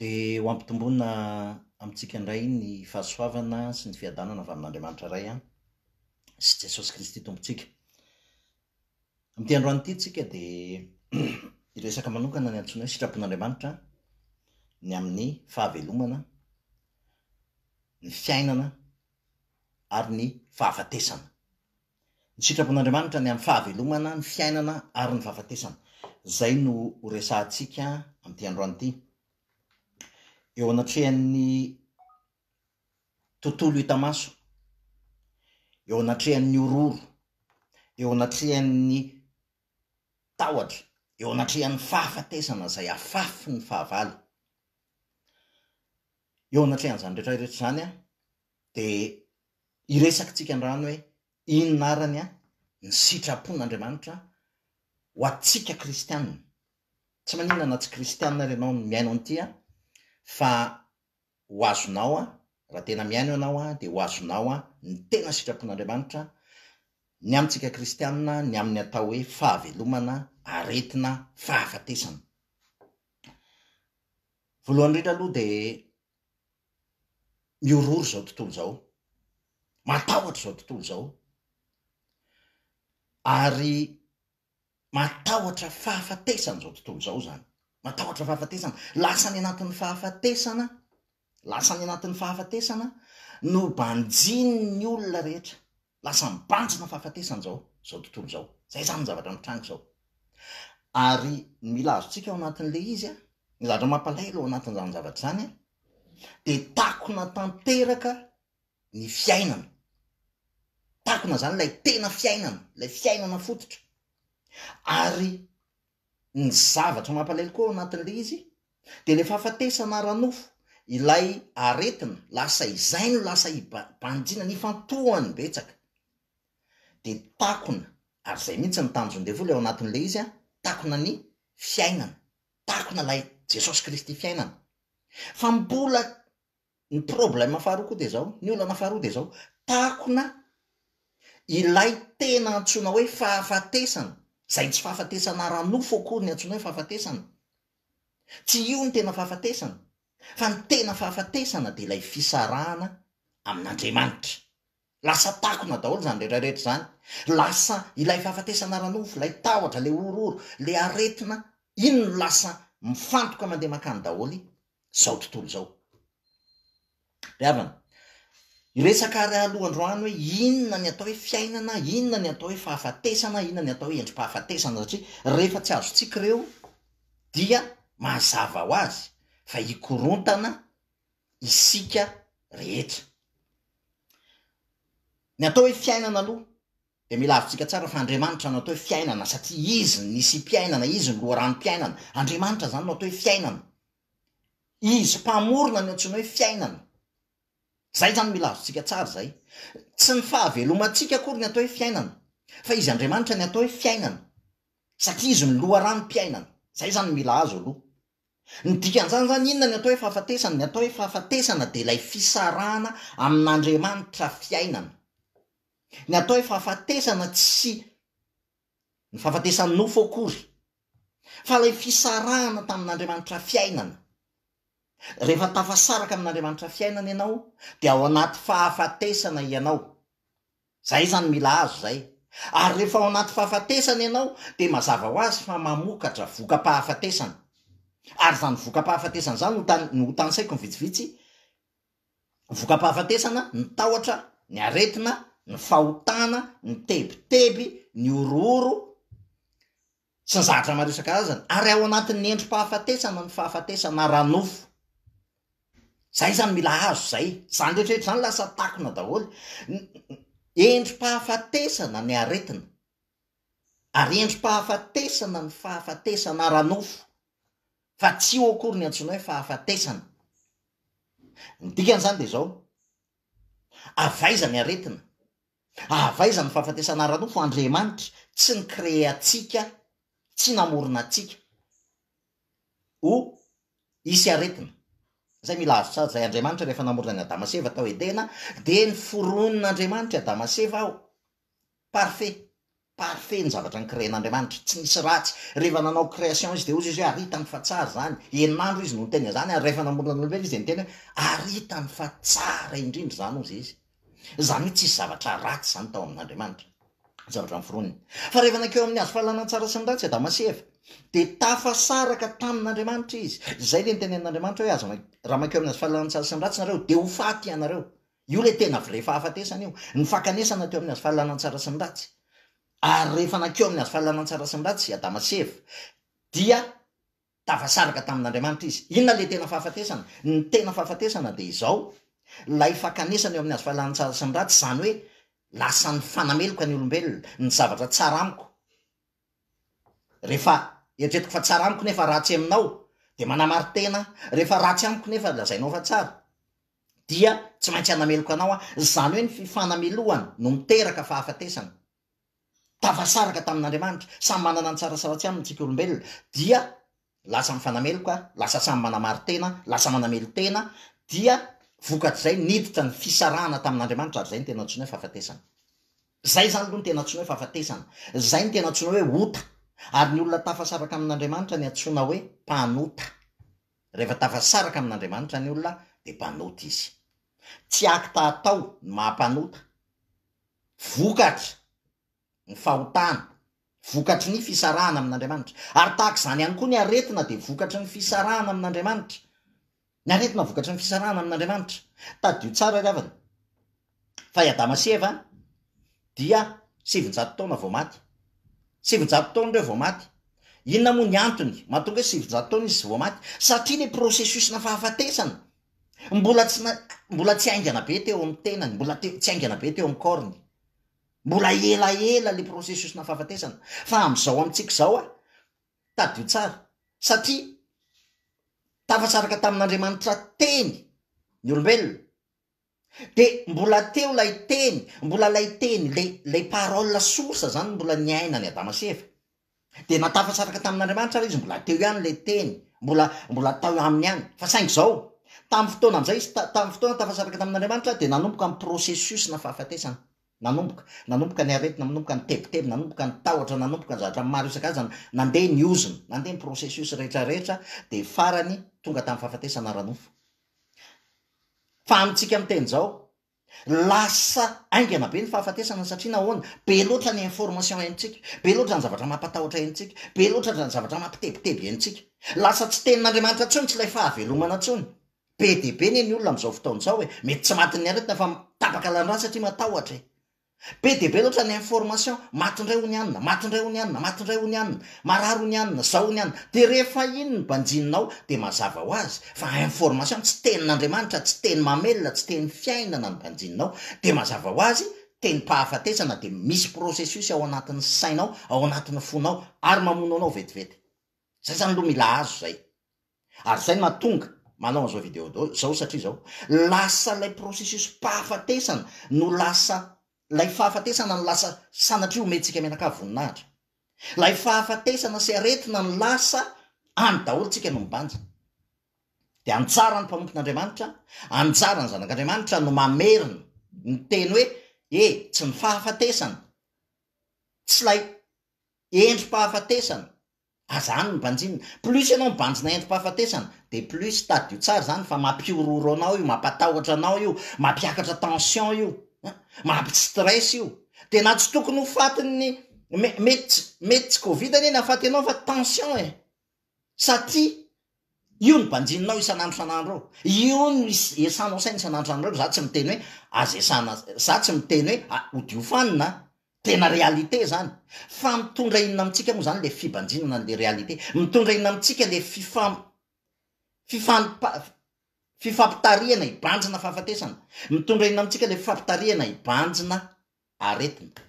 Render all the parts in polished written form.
De ho ampitombona amintsika indray ny fahasoavana sy ny fiadanana avy amin'Andriamanitra ray a sy Jesosy Kristy tompontsika. Am'ty androany ity tsika de iresaka manokana ny antsoina hoe sitrapon'Andriamanitra ny amin'ny fahavelomana, ny fiainana ary ny fahafatesana. Ny sitrapon'Andriamanitra ny amin'ny fahavelomana, ny fiainana ary ny fahafatesana. Zay no ho resahantsika am'ty androany ity. Eo anatrehan'ny tontolo hita maso, eo anatrehan'ny ororo, eo anatrehan'ny tahotra, eo anatrehan'ny fahafatesana zay afafy ny fahavalo. Eo anatrehan'izany rehetrarehetra zany a de iresakitsika andrano hoe inona arany a ny sitrapon'Andriamanitra ho atsika kristianina. Tsy maninona na tsy kristianina ary ianao no miaino an'ity a, fa ho azonao a, raha tena miaino ianao a, de ho azonao a ny tena sitrapon'Andriamanitra ny amintsika kristianina, ny amin'ny atao hoe fahavelomana, aretina, fahafatesana. Voalohany indrindra aloha de miororo zao tontolo zao, matahotra zao tontolo zao, ary matahotra fahafatesana zao tontolo zao zany. Matahotra fahafatesana, lasa ny anatin'ny fahafatesana, lasa ny anatin'ny fahafatesana no banjin'ny olona rehetra, lasa mibanjina fahafatesana zao tontolo zao. Zay zany ny zavatra mitranga zao. Ary mila azontsika ao anatin'le izy a, ny zavatra mampalahelo ao anatin'izany zavatra zany a, de takona tanteraka ny fiainana. Takona zany lay tena fiainana, lay fiainana fototra. Ary ny zavatra mampalahelo koa ao anatin'le izy de le fahafatesana ara-nofo, ilay aretina, lasa izay no lasa banjina ny fantohany betsaka. De takona, ary zay mihitsy ny tanjondevoly ao anatin'le izy a, takona ny fiainana, takona lay Jesosy Kristy fiainana. Fa mbola ny problème faharoa koa de zao, ny olana faharoa de zao, takona ilay tena antsoina hoe fahafatesana, zay tsy fahafatesana ara-nofo akory ny antsoina hoe fahafatesana. Tsy io ny tena fahafatesana, fa ny tena fahafatesana de ilay fisarahana amin'Andriamanitra. Lasa takona daholo zany rehetrarehetra zany. Lasa ilay fahafatesana ara-nofo, ilay tahotra, le ororo, le aretina, iny no lasa mifantoka mandeha makany daholy zao tontolo zao. Ry havana, iresaka ary aloha androany hoe inona ny atao hoe fiainana, inona ny atao hoe fahafatesana, inona ny atao hoe endrim-pahafatesana, satria rehefa tsy azontsika ireo dia mazava ho azy fa hikorontana isika rehetra. Ny atao hoe fiainana aloha de mila azontsika tsara fa Andriamanitra no atao hoe fiainana, satria izy nisy mpiainana, izy no loharano-piainana. Andriamanitra zany no atao hoe fiainana, izy mpamorona ny antsoina hoe fiainana. Zay zany mila azontsika tsara zay. Tsy ny fahavelomantsika akory ny atao hoe fiainana, fa izy Andriamanitra ny atao hoe fiainana, satria izy ny loharano-piainana. Zay zany mila azo aloha. Ny dikan'izany zany inona ny atao hoe fahafatesana? Ny atao hoe fahafatesana de ilay fisarahana amin'Andriamanitra fiainana. Ny atao hoe fahafatesana tsy ny fahafatesany nofo akory, fa ilay fisarahana tamin'Andriamanitra fiainana. Rehefa tafasaraka amin'Andriamanitra fiainana ianao de ao anaty fahafatesana ianao. Zay zany mila azo zay. Ary rehefa ao anaty fahafatesana ianao de mazava ho azy fa mamokatra voka-pahafatesana. Ary zany voka-pahafatesana zany no hotansaiko ny vitsivitsy. Voka-pahafatesana ny tahotra, ny aretina, ny fahotana, ny tebiteby, ny ororo sy ny zavatra maro isan-karazany. Ary ao anatin'ny endrim-pahafatesana ny fahafatesana ara-nofo. Zay zany mila azo zay. Zany rehetrarehetra zany lasa takona daholo. Endrim-pahafatesana ny aretina, ary endrim-pahafatesana ny fahafatesana ara-nofo, fa tsy io akory ny antsoina hoe fahafatesana. Ny dikan'izany de zao, avaiza ny aretina, avaiza ny fahafatesana ara-nofo. Andriamanitra tsy ny créatsika, tsy namorona atsika ho isy aretina. Zay mila azo tsara zay. Andriamanitra rehefa namorona ny Adama sy Eva tao Edena de ny foronon'Andriamanitra Adama sy Eva ao parfait. parfait ny zavatra nikrean'Andriamanitra, tsy nisy ratsy. Rehefa nanao création izy de ozy izy hoe aritany fa tsara zany, eninandro izy no tena zany, ary rehefa namorona n'olombelona izy de niteny hoe aritany fa tsara indrindra zany ozy izy. Zany hoe tsisy zavatra ratsy zany tao amin'Andriamanitra, zavatra miforoniny. Fa rehefa nakeo amin'ny azo fahalalana tsara sy ny ratsy Adamaseva, de tafasaraka tamin'Andriamanitra izy. Zay le nitenen'Andriamanitra hoe azo raha makeo amin'ny azo fahalalana tsara sy ny ratsy nareo de ho faty ianareo. Io le tena vre fahafatesana io, ny fakanesana teo amin'ny azo fahalalana tsara sy ny ratsy. Ary rehefa nakeo amin'ny azo fahalalana tsara sy ny ratsy Adamaseva, dia tafasaraka tamin'Andriamanitra izy. Inona le tena fahafatesana? Ny tena fahafatesana de izao, lay fakanesana eo amin'ny azo fahalalana tsara sy ny ratsy, zany hoe lasa ny fanameloka ny olombelona, ny zavatra tsara amiko. Rehefa eritreretiko fa tsara amiko nefa ratsy aminao, de manamary tena. Rehefa ratsy amiko nefa lazainao fa tsara, dia tsy maintsy hanameloka anao a. Zany hoe ny fifanameloana no miteraka fahafatesana. Tafasaraka tamin'Andriamanitra, samy manana ny tsara sy ratsy aminy tsika olombelona, dia lasa mifanameloka, lasa samy manamary tena, lasa manamelo tena, dia vokatr'izay niditra ny fisarahana tamin'Andriamanitra, ary zay ny tena antsoina hoe fahafatesana. Zay zany aloha ny tena antsoina hoe fahafatesana. Zay ny tena antsoina hoe ota. Ary ny olona tafasaraka amin'Andriamanitra ny antsoina hoe mpanota. Rehefa tafasaraka amin'Andriamanitra ny olona de mpanota izy. Tsy akta atao ny mahampanota. Vokatra ny fahotana, vokatry ny fisarahana amin'Andriamanitra. Ary tahaka izany ihany koa ny aretina de vokatry ny fisarahana amin'Andriamanitra. Ny aretina vokatry ny fisarahana amin'Andriamanitra. Tadio tsara ry havana. Fa i Adamaseva dia 700 taona vao maty. 700 taona ireo vao maty. Inona moa ny antony mahatonga hoe 700 taona izy vao maty? Satria le processus na fahafatesana mbola tsy aingana be teo amin'ny tenany, mbola tsy aingana be teo amin'ny corny. Mbola elaela le processus na fahafatesana. Fa am'izao amintsika zao a, tadio tsara, satria tafasaraka tamin'Andriamanitra teny ny olombelona, de mbola teo lay teny, mbola lay teny, lay parole source zany mbola niaina ny Adamaseva. De natafasaraka tamin'Andriamanitra ary izy mbola teo ihany le teny, mbola tao aminy ihany. Fa saingy zao, tamin'ny fotoana am'izay izy, tamin'ny fotoana tafasaraka tamin'Andriamanitra de nanomboka amin'ny processus na fahafatesana. Nanomboka ny aretina, nanomboka ny tebotebo, nanomboka ny tahotra, nanomboka ny zavatra maro isan-karazany, nandeha ny ozona, nandeha ny processus rehetrarehetra, de farany tonga tamin'ny fahafatesana ranofo. Fa amintsika amin'ny teny zao, lasa aingana be ny fahafatesana, satria nahoana? Be loatra ny information haintsika, be loatra ny zavatra mampatahotra haintsika, be loatra ny zavatra mampitebiteby haintsika. Lasa tsy tenin'Andriamanitra tsony, tsy lay fahavelomana tsony. Be de be ny olona amin'izao fotoana zao hoe mety tsy matin'ny aretina fa tapaka landrano satria matahotra. Be de be loatra ny information, matindray ho ny anina, matindray ho ny anina, matindray ho ny anina, marary ho ny anina, zao ho ny anina. De rehefa iny ny banjinao de mazava ho azy fa information tsy tenin'Andriamanitra, tsy teny mamelona, tsy teny fiainana ny banjinao, de mazava ho azy teny pahafatesana. De misy processus ao anatin'ny sainao, ao anatin'ny fonao, ary mamono anao vetivety. Zay zany aloha mila azo zay. Ary zay mahatonga manao an'izao vidéo zao, satria zao lasa lay processus pahafatesana no lasa, lay fahafatesana no lasa sanatria omentsika menaka voninahitra. Lay fahafatesana sy aretina no lasa any daholo tsika no mibanja. De anjara ny mpanompon'Andriamanitra, anjara ny zanak'Andriamanitra no mamerina ny teny hoe tsy ny fahafatesana, tsy lay endrim-pahafatesana azany ny banjina. Plus ianao mibanjina endrim-pahafatesana, de plus tadio tsara zany fa mampiororo anao io, mampatahotra anao io, mampiakatra tension io, mampi-stress io. De na tsy tokony ho fatiny mety tsy covid anie nafaty anao fa tension satria io ny banjinao isanandro sanandro io no esanao saina isanandro sanandro. Za tsy miteny hoe aza esana, za tsy miteny hoe hodiofanina, tena réalité zany. Fa mitondra inona amitsika moa zany le fibanjinana le réalité, mitondra inona amitsika le fifampitariana hibanjina fahafatesana, mitondra inona amitsika le fifampitariana hibanjina aretina,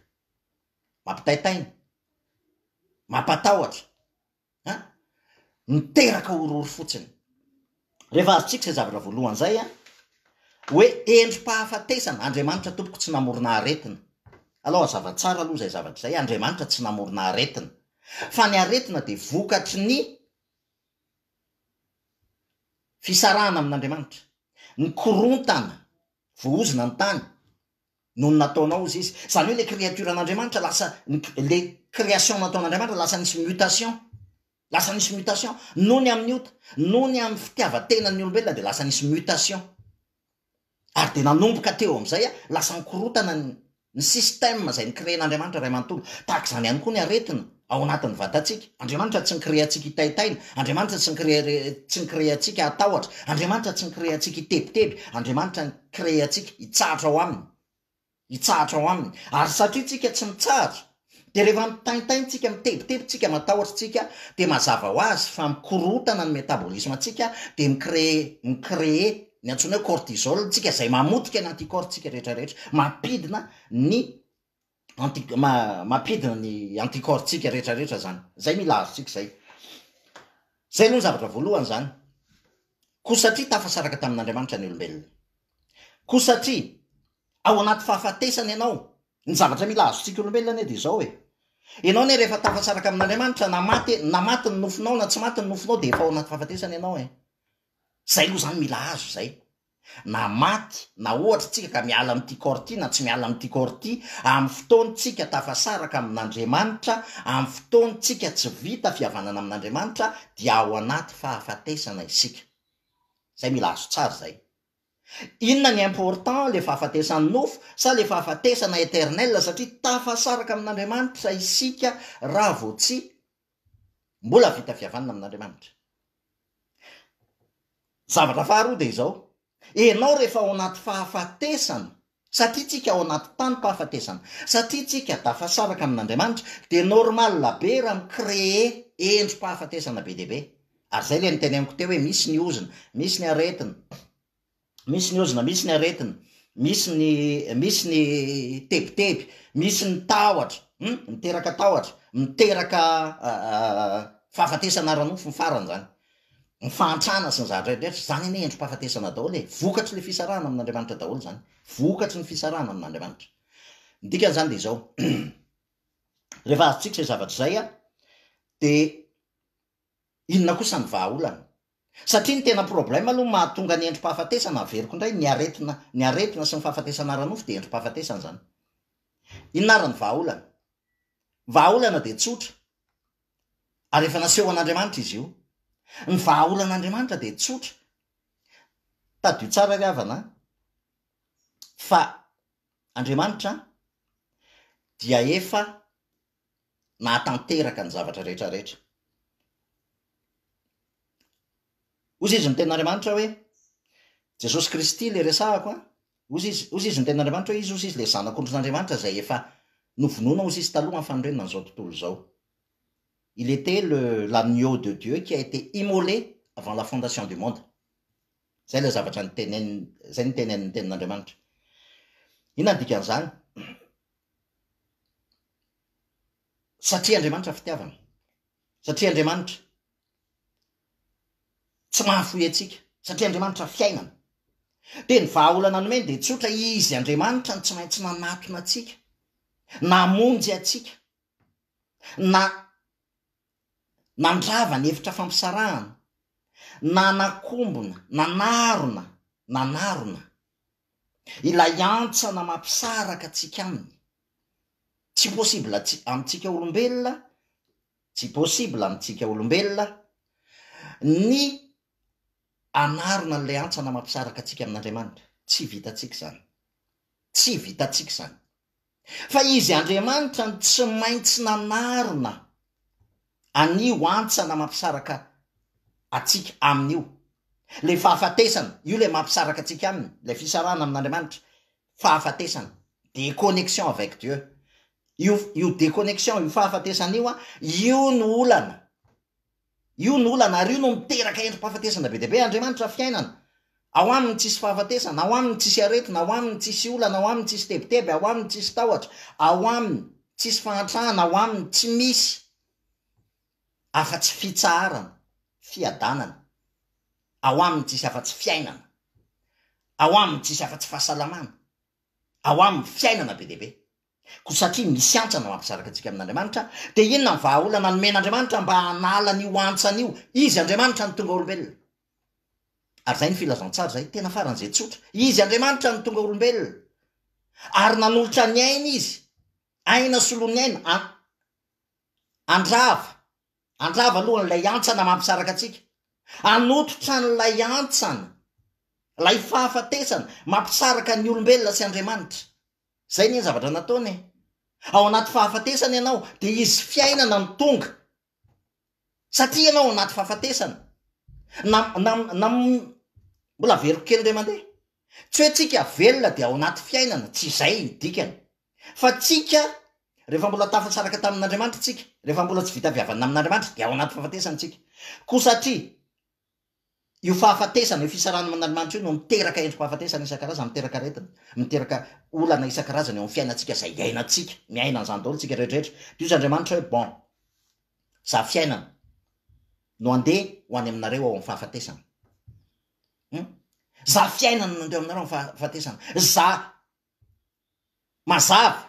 mampitaitaina, mampatahotra, miteraka orory fotsiny. Rehefa azotsika zay zavatra voalohany zay hoe endrim-pahafatesana, Andriamanitra tompoko tsy namorona aretina. Aloha zavatsara aloha zay zavatra zay, Andriamanitra tsy namorona aretina, fa ny aretina de vokatry ny fisarahana amin'Andriamanitra, ny korontana voaozina ny tany, noho ny nataonao izy izy zany hoe le créaturen'andriamanitra lasa le création nataon'andriamanitra lasa nisy mutation lasa nisy mutation noho ny amin'ny ota noho ny amin'ny fitiavantenany olombelona de lasa nisy mutation ary de nanomboka teo am'izay a lasa nikorotana ny système zay nicréen'andriamanitra ray manontolo tahaka zany ihany koa ny aretina ao anatin'ny vatantsika andriamanitra tsy nicrée antsika hitaitaina andriamanitra tsy nicrée antsika atahotra andriamanitra tsy nicrée antsika hitebiteby andriamanitra nicrée antsika hitsahatra ao aminy ary satria tsika tsy mitsahatra de rehefa mitaintaintsika mitebitebitsika matahotratsika de mazava ho azy fa mikorotana ny métabolisme atsika de micrée ny antsoina hoe cortisol tsika zay mamotika ny anticorps tsika rehetrarehetra mampidina ny anticorps tsika rehetrarehetra zany zay mila azotsika zay aloha ny zavatra voalohany zany ko satria tafasaraka tamin'andriamanitra ny olombelona ko satria ao anaty fahafatesana ianao ny zavatra mila azotsika olombelona ane de zao hoe ianao ne rehefa tafasaraka amin'andriamanitra na maty ny nofinao na tsy maty ny nofinao de efa ao anaty fahafatesana ianao zay aloha zany mila azo zay na maty na ohatra tsika ka miala am'ty corty na tsy miala am'ty corty amin'ny fotoanytsika tafasaraka amin'andriamanitra amin'ny fotoanytsika tsy vita fihavanana amin'andriamanitra dia ao anaty fahafatesana isika zay mila azo tsara zay inona ny important le fahafatesany nofo sa le fahafatesana éternel satria tafasaraka amin'andriamanitra isika raha vo tsy mbola vita fihavanana amin'andriamanitra zavatra faharoa de izao enao rehefa ao anaty fahafatesana satria tsika ao anaty tany fahafatesana satria tsika tafasaraka amin'andriamanitra de normal be raha micrée endro-pahafatesana be deaibe ary zay le niteneniko teo hoe misy ny ozina misy ny aretina misy ny ozina misy ny aretina misy ny tebiteby misy ny tahotra miteraka tahotra miteraka fahafatesana ranofo ny farany zany mifantrana sy ny zavatra rehetra zany ane endro-pahafatesana daholo vokatry le fisarahana amin'andriamanitra daholo zany vokatry ny fisarahana amin'andriamanitra midikany zany de zao rehefa azotsika zay zavatra zay a de inona kosa ny vahaolana satria ny tena problème aloha mahatonga ny endro-pahafatesana averiko indray ny aretina sy ny fahafatesana ranofo de endro-pahafatesana zany inona ary ny vahaolana de tsotra ary efa naseho an'andriamanitra izy io ny vahaolan'andriamanitra de tsotra tadio tsara ry havana fa andriamanitra dia efa nahatanteraka ny zavatra rehetrarehetra ozy izy ny ten'andriamanitra hoe Jesosy Kristy le resahako ozy izy ny ten'andriamanitra hoe izy ozy izy le zanak'ondron'andriamanitra zay efa novonoina ozy izy taloha am'fandrenina n'izao tontolo zao. Il était l'agneau de Dieu qui a été immolé avant la fondation du monde. Zay le zavatra zay nitenen'ny tenin'Andriamanitra. Inona ny dikan'izany? Satria Andriamanitra fitiavana. Satria Andriamanitra tsy mahafoy atsika. Satria Andriamanitra fiainana. De ny vahaolana nomeny de tsotra izy Andriamanitra tsy maintsy nanatona atsika. Namonjy atsika. Nandrava ny hevitra fampisarahana, nanakombona, nanarona ilay antsana mampisaraka atsika aminy. Tsy possible amitsika olombelona ny anarona n'ilay antsana mampisaraka atsika amin'Andriamanitra. Tsy vitatsika zany. Fa izy Andriamanitra tsy maintsy nanarona anio antsana mampisaraka atsika amin'io. Le fahafatesana, io le mampisaraka atsika aminy, le fisarahana amin'Andriamanitra, fahafatesana, déconnexion avec Dieu. Io déconnexion, io fahafatesana io no olana. Io no olana ary io no miteraka endro-pahafatesana be deaibe Andriamanitra fiainana. Ao aminy tsisy fahafatesana, ao aminy tsisy aretina, ao aminy tsisy olana, ao aminy tsisy tebiteby, ao aminy tsisy tahotra, ao aminy tsisy fahantrahana, ao aminy tsy misy afa-tsy fitsaharana, fiadanana, ao aminy tsisy afa-tsy fiainana, ao aminy tsisy afa-tsy fahasalamana, ao aminy fiainana be deaibe. Ko satria misy antsana mampisaraka atsika amin'Andriamanitra, de inona ny vahaolana nomen'Andriamanitra mba hanala n'io antsana izy Andriamanitra ny tonga olombelona. Ary zay ny filazantsara zay, tena faran'izay tsotra. Izy Andriamanitra ny tonga olombelona. ary nanolotra ny aina izy, aina solony aina, andrava alohan'ilay antsana mampisaraka atsika, anototra n'lay antsana, lay fahafatesana mampisaraka ny olombelona sy Andriamanitra. Zay ny zavatra nataony. Ao anaty fahafatesana ianao de izy fiainana ny tonga, satria ianao ao anaty fahafatesana mbola veriko kely re mandeha. Tsy hoe tsika velona de ao anaty fiainana, tsy izay ny dikany, fa tsika rehefa mbola tafasaraka tamin'Andriamanitra tsika, rehefa mbola tsy vita viavana amin'Andriamanitra de ao anaty fahafatesana tsika. Ko satria io fahafatesana, io fisarana amin'Andriamanitra io no miteraka endrim-pahafatesana isan-karazany, miteraka aretina, miteraka olana isan-karazany eo amin'ny fiainantsika zay iainantsika, miaina an'izany daholo tsika rehetrarehetra. De io Andriamanitra hoe bon, za fiainana no andeha ho any aminareo ao amin'ny fahafatesana. Za fiainana no andeha aminareo amin'ny fahafatesana. Za mazava,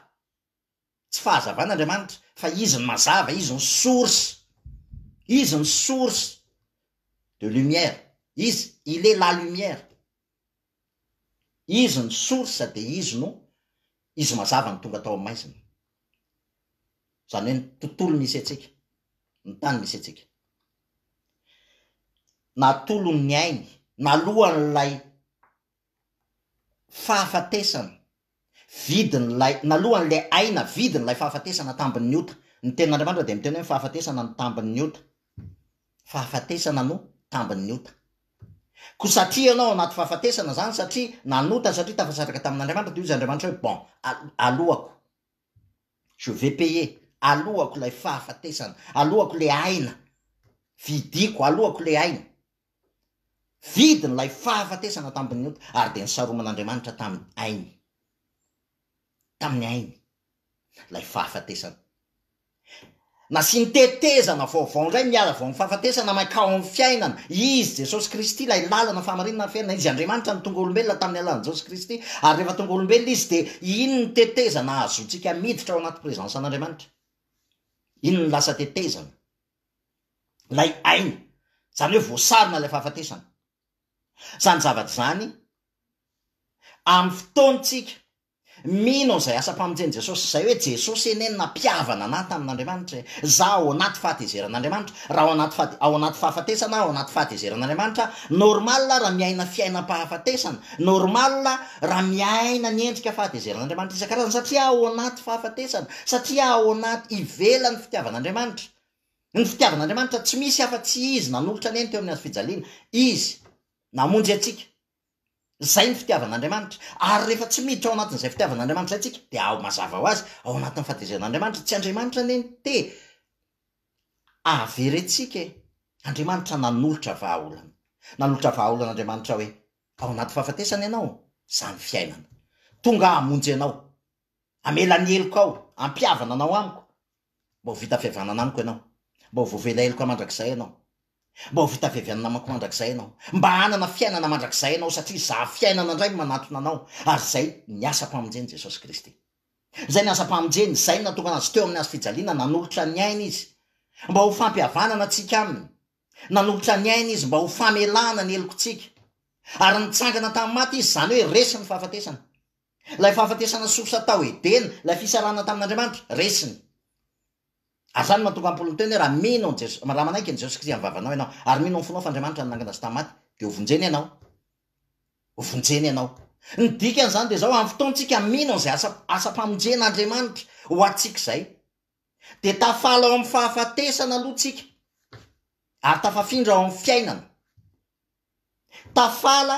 tsy fahazavan'Andriamanitra, fa izy ny mazava, izy ny source, izy ny source de lumière. Izy, il est la lumière. Izy ny source de izy mazava ny tonga tao amin'ny maizina. Zany hoe ny tontolo misy atsika, ny tany misy atsika. Natolon'ny ainy, nalohan'lay fahafatesana, vidin'lay, nalohan'lay aina vidin'lay fahafatesana tambin'ny ota. Ny tenin'Andriamanitra de miteny hoe fahafatesana no tambin'ny ota. Fahafatesana no tambin'ny ota. Ko satria ianao anaty fahafatesana zany, satria nanota, satria tafasaraka tamin'Andriamanitra, de izy Andriamanitra hoe bon, alohako, je vais payer, alohako lay fahafatesana, alohako le aina, vidiko, alohako le aina, vidin'lay fahafatesana tambin'ny ota. Ary de ny saroman'Andriamanitra tamin'ny ainy, lay fahafatesana. Na sy nitetezana vaovao indray miala vao amin'ny fahafatesana makao amin'ny fiainana, izy Jesosy Kristy lay lalana famarinana fiainana, izy Andriamanitra ny tonga olombelona tamin'ny alalan'i Jesosy Kristy. Ary rehefa tonga olombelona izy de iny ny tetezana azontsika miditra ao anaty prezensan'Andriamanitra, iny ny lasa tetezana, lay aina, zany hoe voasarona lay fahafatesana. Zany zavatra zany amin'ny fotoantsika mino zay asa-pamonjeny Jesosy, zay hoe Jesosy eneny nampiavana anahy tamin'Andriamanitra, za ao anaty fahatezeran'Andriamanitra, raha ao anaty fahafatesana, ao anaty fahatezeran'Andriamanitra, normal raha miaina fiainam-pahafatesana, normal raha miaina ny endrika fahatezeran'Andriamanitra isan-karazany, satria ao anaty fahafatesana, satria ao anaty ivelany fitiavan'Andriamanitra. Ny fitiavan'Andriamanitra tsy misy afa-tsy izy nanolotra ny eny teo amin'ny fijaliana, izy namonjy atsika. Zay ny fitiavan'Andriamanitra. Ary rehefa tsy miditra ao anatin'izay fitiavan'Andriamanitra atsika, de ao mazava ho azy ao anatin'ny fahatezeran'Andriamanitra. Tsy Andriamanitra ny te averentsika, Andriamanitra nanolotra vahaolana, nanolotra vahaolana Andriamanitra hoe ao anaty fahafatesana ianao, zany fiainana, tonga hamonjy ianao, amela ny eloko ao, ampiavana anao amiko, mba ho vita fihavanana amiko ianao, mba ho voavela eloko mandrakizay ianao, mba ho vita fihavanana amako mandrakizay ianao, mba hanana fiainana mandrakizay ianao, satria za fiainana indray manatona anao. Ary zay ny asa-pamonjeny Jesosy Kristy, zay ny asa-pamonjeny, zay ny natonga anazy teo amin'ny hazo fijaliana, nanolotra ny aina izy mba ho fampihavanana atsika aminy, nanolotra ny aina izy mba ho famelana ny elokontsika. Ary nitsangana tamin'ny maty izy, zany hoe resy ny fahafatesana, lay fahafatesana sosa tao edena, lay fisarana tamin'Andriamanitra, resiny. Ary zany mahatonga am-polony teny hoe raha mino raha manaiky ny Jesosy Kristy amin'ny vavanao ianao, ary mino ny fonao fa Andriamanitra nangana azy tamin'ny maty, de ho vonjeny ianao, ho vonjeny ianao. Ny dikany zany de zao, amin'ny fotoantsika mino zay asa-pamonjen'Andriamanitra ho atsika zay, de tafala ao amin'ny fahafatesana aloha tsika, ary tafafindra ao amin'ny fiainana, tafala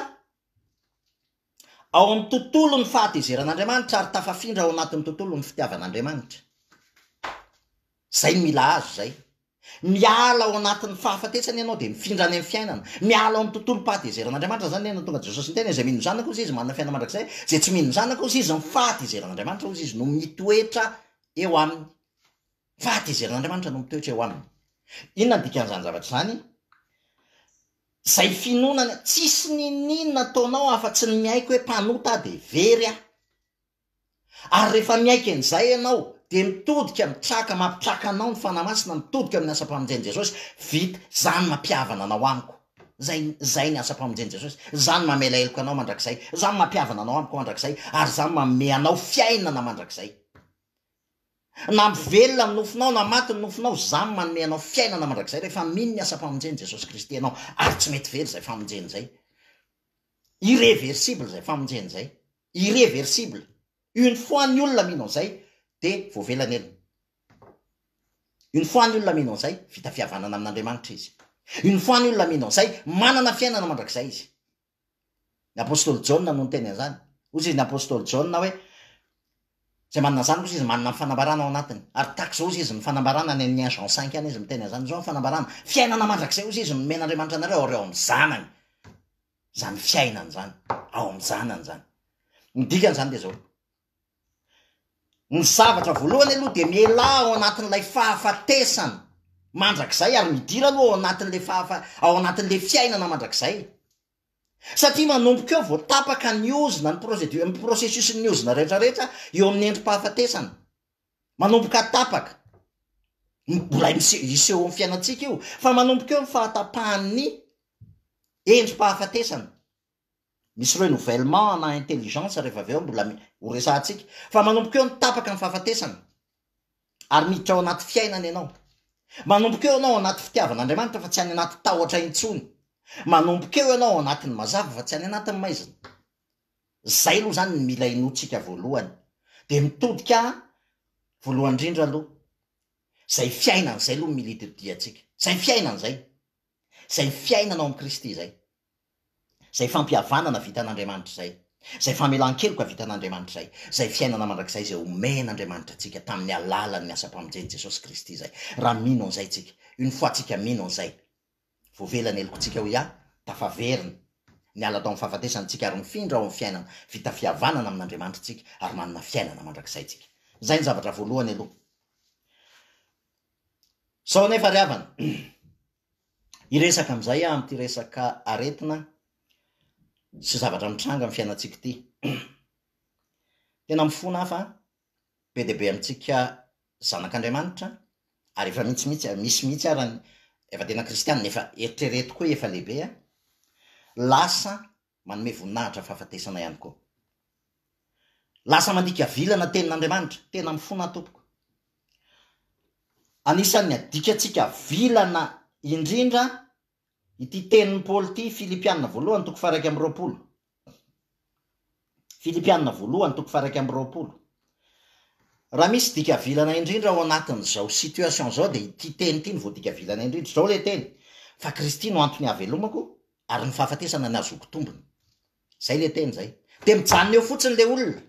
ao amin'ny tontolo ny fahatezeran'Andriamanitra, ary tafafindra ao anatin'ny tontolo ny fitiavan'Andriamanitra. Zay mila azo zay, miala ao anatin'ny fahafatesana ianao de mifindra any amin'ny fiainana, miala ao amin'ny tontolo fahatezeran'Andriamanitra. Zany ena tonga Jesosy ny tena, zay mino zanaka ozy izy manana fiainana mandrakizay, zay tsy mino zanaka ozy izy ny fahatezeran'Andriamanitra ozy izy no mitoetra eo aminy, fahatezeran'Andriamanitra no mitoetra eo aminy. Inona dikan'izany zavatra zany? Zay finonana, tsisy ninina ataonao afa-tsy ny miaiko hoe mpanota de very aho. Ary rehefa miaika an'izay ianao de mitodika mitraka, mampitraka anao ny fanahy masina, mitodika amin'ny asa-pamonjeny Jesosy, vita, zany mampiavana anao amiko. zay ny asa-pamonjeny Jesosy. Zany mamela eloko anao mandrakizay, zany mampiavana anao amiko mandrakizay, ary zany manome anao fiainana mandrakizay. Na mivelona ny nofinao na maty ny nofinao, zany manome anao fiainana mandrakizay rehefa mino ny asa-pamonjeny Jesosy Kristy anao, ary tsy mety very zay famonjeny zay. Irréversible zay famonjeny zay. Irréversible. Une fois ny olona mino an'izay de voavelana elona. Une fois ny olona mino an'izay vita fihavanana amin'Andriamanitra izy. Une fois ny olona mino an'izay manana fiainana mandrakizay izy. Ny apôstôly Jaona no niteny an'izany. Ozy izy ny apôstôly Jaona hoe zay manana zany kosa izy manana fanambarana ao anatiny. Ary tahaka zao izy ny fanambarana any amin'ny 1 Jean 5 any izy miteny an'izany. Zao ny fanambarana fiainana mandrakizay izy nomen'Andriamanitra anareo ao amin'ny zanany. Zany fiainana zany ao amin'ny zanany zany. Ny dikany zany dia zao. Ny zavatra voalohany aloha dia miala ao anatin'ilay fahafatesana mandrakizay, ary midira aloha ao anatin'ilay ao anatin'ilay fiainana mandrakizay. Satria manomboka eo vao tapaka ny ozona ny processus ny ozona rehetrarehetra eo amin'ny endrim-pahafatesana. Manomboka tapaka. Mbola iseho amin'ny fiainantsika io, fa manomboka eo ny fahatapahan'ny endrim-pahafatesana. Misy renouvellement na intelligence rehefa avy eo mbola ho resahantsika, fa manomboka eo ny tapaka ny fahafatesana. Ary miditra ao anaty fiainana ianao. Manomboka eo anao anaty fitiavan'Andriamanitra fa tsy any anaty tahotra intsony. Manomboka eo ianao anatin'ny mazava fa tsy any anatin'ny maizina. Zay aloha zany ny mila inotsika voalohany. Dia mitodika voalohany indrindra aloha. Zay fiainana zay aloha mila itodiantsika. Zay fiainana zay. Zay fiainana ao amin'ny Kristy zay. Zay fampihavanana vita an'Andriamanitra zay. Zay famelan-keloka vita an'Andriamanitra zay. Zay fiainana mandrakizay zay omen'Andriamanitra antsika tamin'ny alalan'ny asa-pamonjeny Jesosy Kristy zay. Raha mino an'izay tsika, une fois tsika mino an'izay, voavelany elokontsika ho tafaverina. Niala tao amin'ny fahafatesana tsika ary mifindra ao amin'ny fiainana vita fihavanana amin'Andriamanitra tsika ary manana fiainana mandrakizay tsika. Zay ny zavatra voalohany aloha. Sao nefa ry havana, iresaka amin'izay amin'ity resaka aretina sy zavatra mitranga amin'ny fiainantsika ity. Tena mifona hafa be dia be amintsika zanak'Andriamanitra, ary efa misy mihitsy ary efa tena kristiana nefa eritrereto koa efa lehibe, lasa manome voninahitra fahafatesana ihany koa. Lasa mandika vilana tenin'Andriamanitra, tena mifona tompoko. Anisan'ny adikatsika vilana indrindra ity tenin'ny Paoly ity, Filipianina voalohany toko faha 1:20. Filipianina voalohany toko faha 1:20. Raha misy dika vilana indrindra ao anatin'izao situation zao dia ity teny ity ny voadika vilana indrindra. Zao le teny fa Kristy no antony havelomako ary ny fahafatesana ny azoko tombony. Zay le teny zay. Dia mijanona eo fotsiny le olona.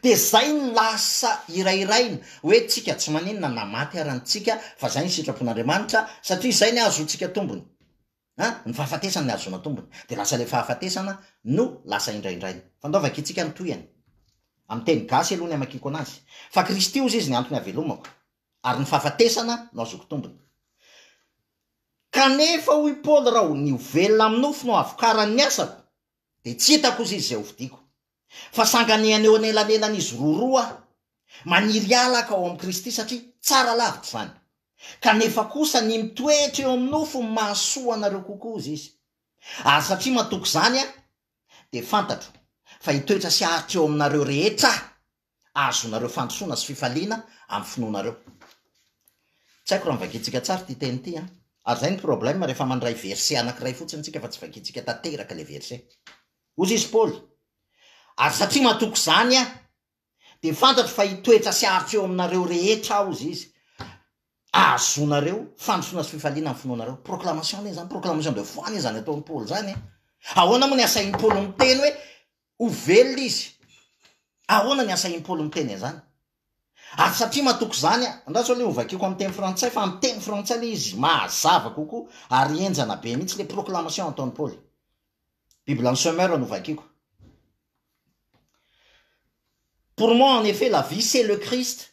Dia zay ny lasa irairaina hoe tsika tsy maninona na maty arantsika fa zay ny sitrapon'Andriamanitra satria zay ny azontsika tombony. Ny fahafatesana ny azona tombony. Dia lasa le fahafatesana no lasa indraindraina. Fandaovaka itsika ny toyany. Amin'ny teny gasy aloha ny amakiko anazy. Fa Kristy ozy izy ny antony havelomako ary ny fahafatesana no azoko tombony. Kanefa hoy Paoly raha ny velona amin'ny nofo no avokaran'ny asako dia tsy hitako izy izay hovidiko. Fa sanganehany eo anelanelanizy roa maniry alaka ao amin'ny Kristy satria tsara lavitra zany. Kanefa kosa ny mitoetra eo amin'ny nofo mahasoa anareo kokoa izy. Ary satria matoky zany dia fantatro fa hitoetra sy aritra eo aminareo rehetra azonareo fandrosoana sy fifaliana amin'ny finoanareo. Tsy haiko raha mivakitsika tsara ty teny ity. Ary zay ny problème rehefa mandray verset anankiray fotsiny tsika fa tsy vakitsika tanteraka le verset. Ozy izy Paoly. Ary satria matoky zany dia fantatro fa hitoetra sy aritra eo aminareo rehetra ao izy. Azonareo fandrosoana sy fifaliana amin'ny finoanareo. Proclamation zany, proclamation de foi zany ataon'ny Paoly zany. Ahoana moa ny asain'ny Paoly miteny hoe ho velona izy? Ahoana ny asain'ny Paoly miteny zany? Ary satria matoky zany, andraso aloha hovakiko amin'ny teny frantsay fa amin'ny teny frantsay le izy mahazava kokoa ary enjana be mihitsy le proclamation ataon'ny Paoly. Bible en semeur no vakiko. Pour moi, en effet, la vie, c'est le Christ.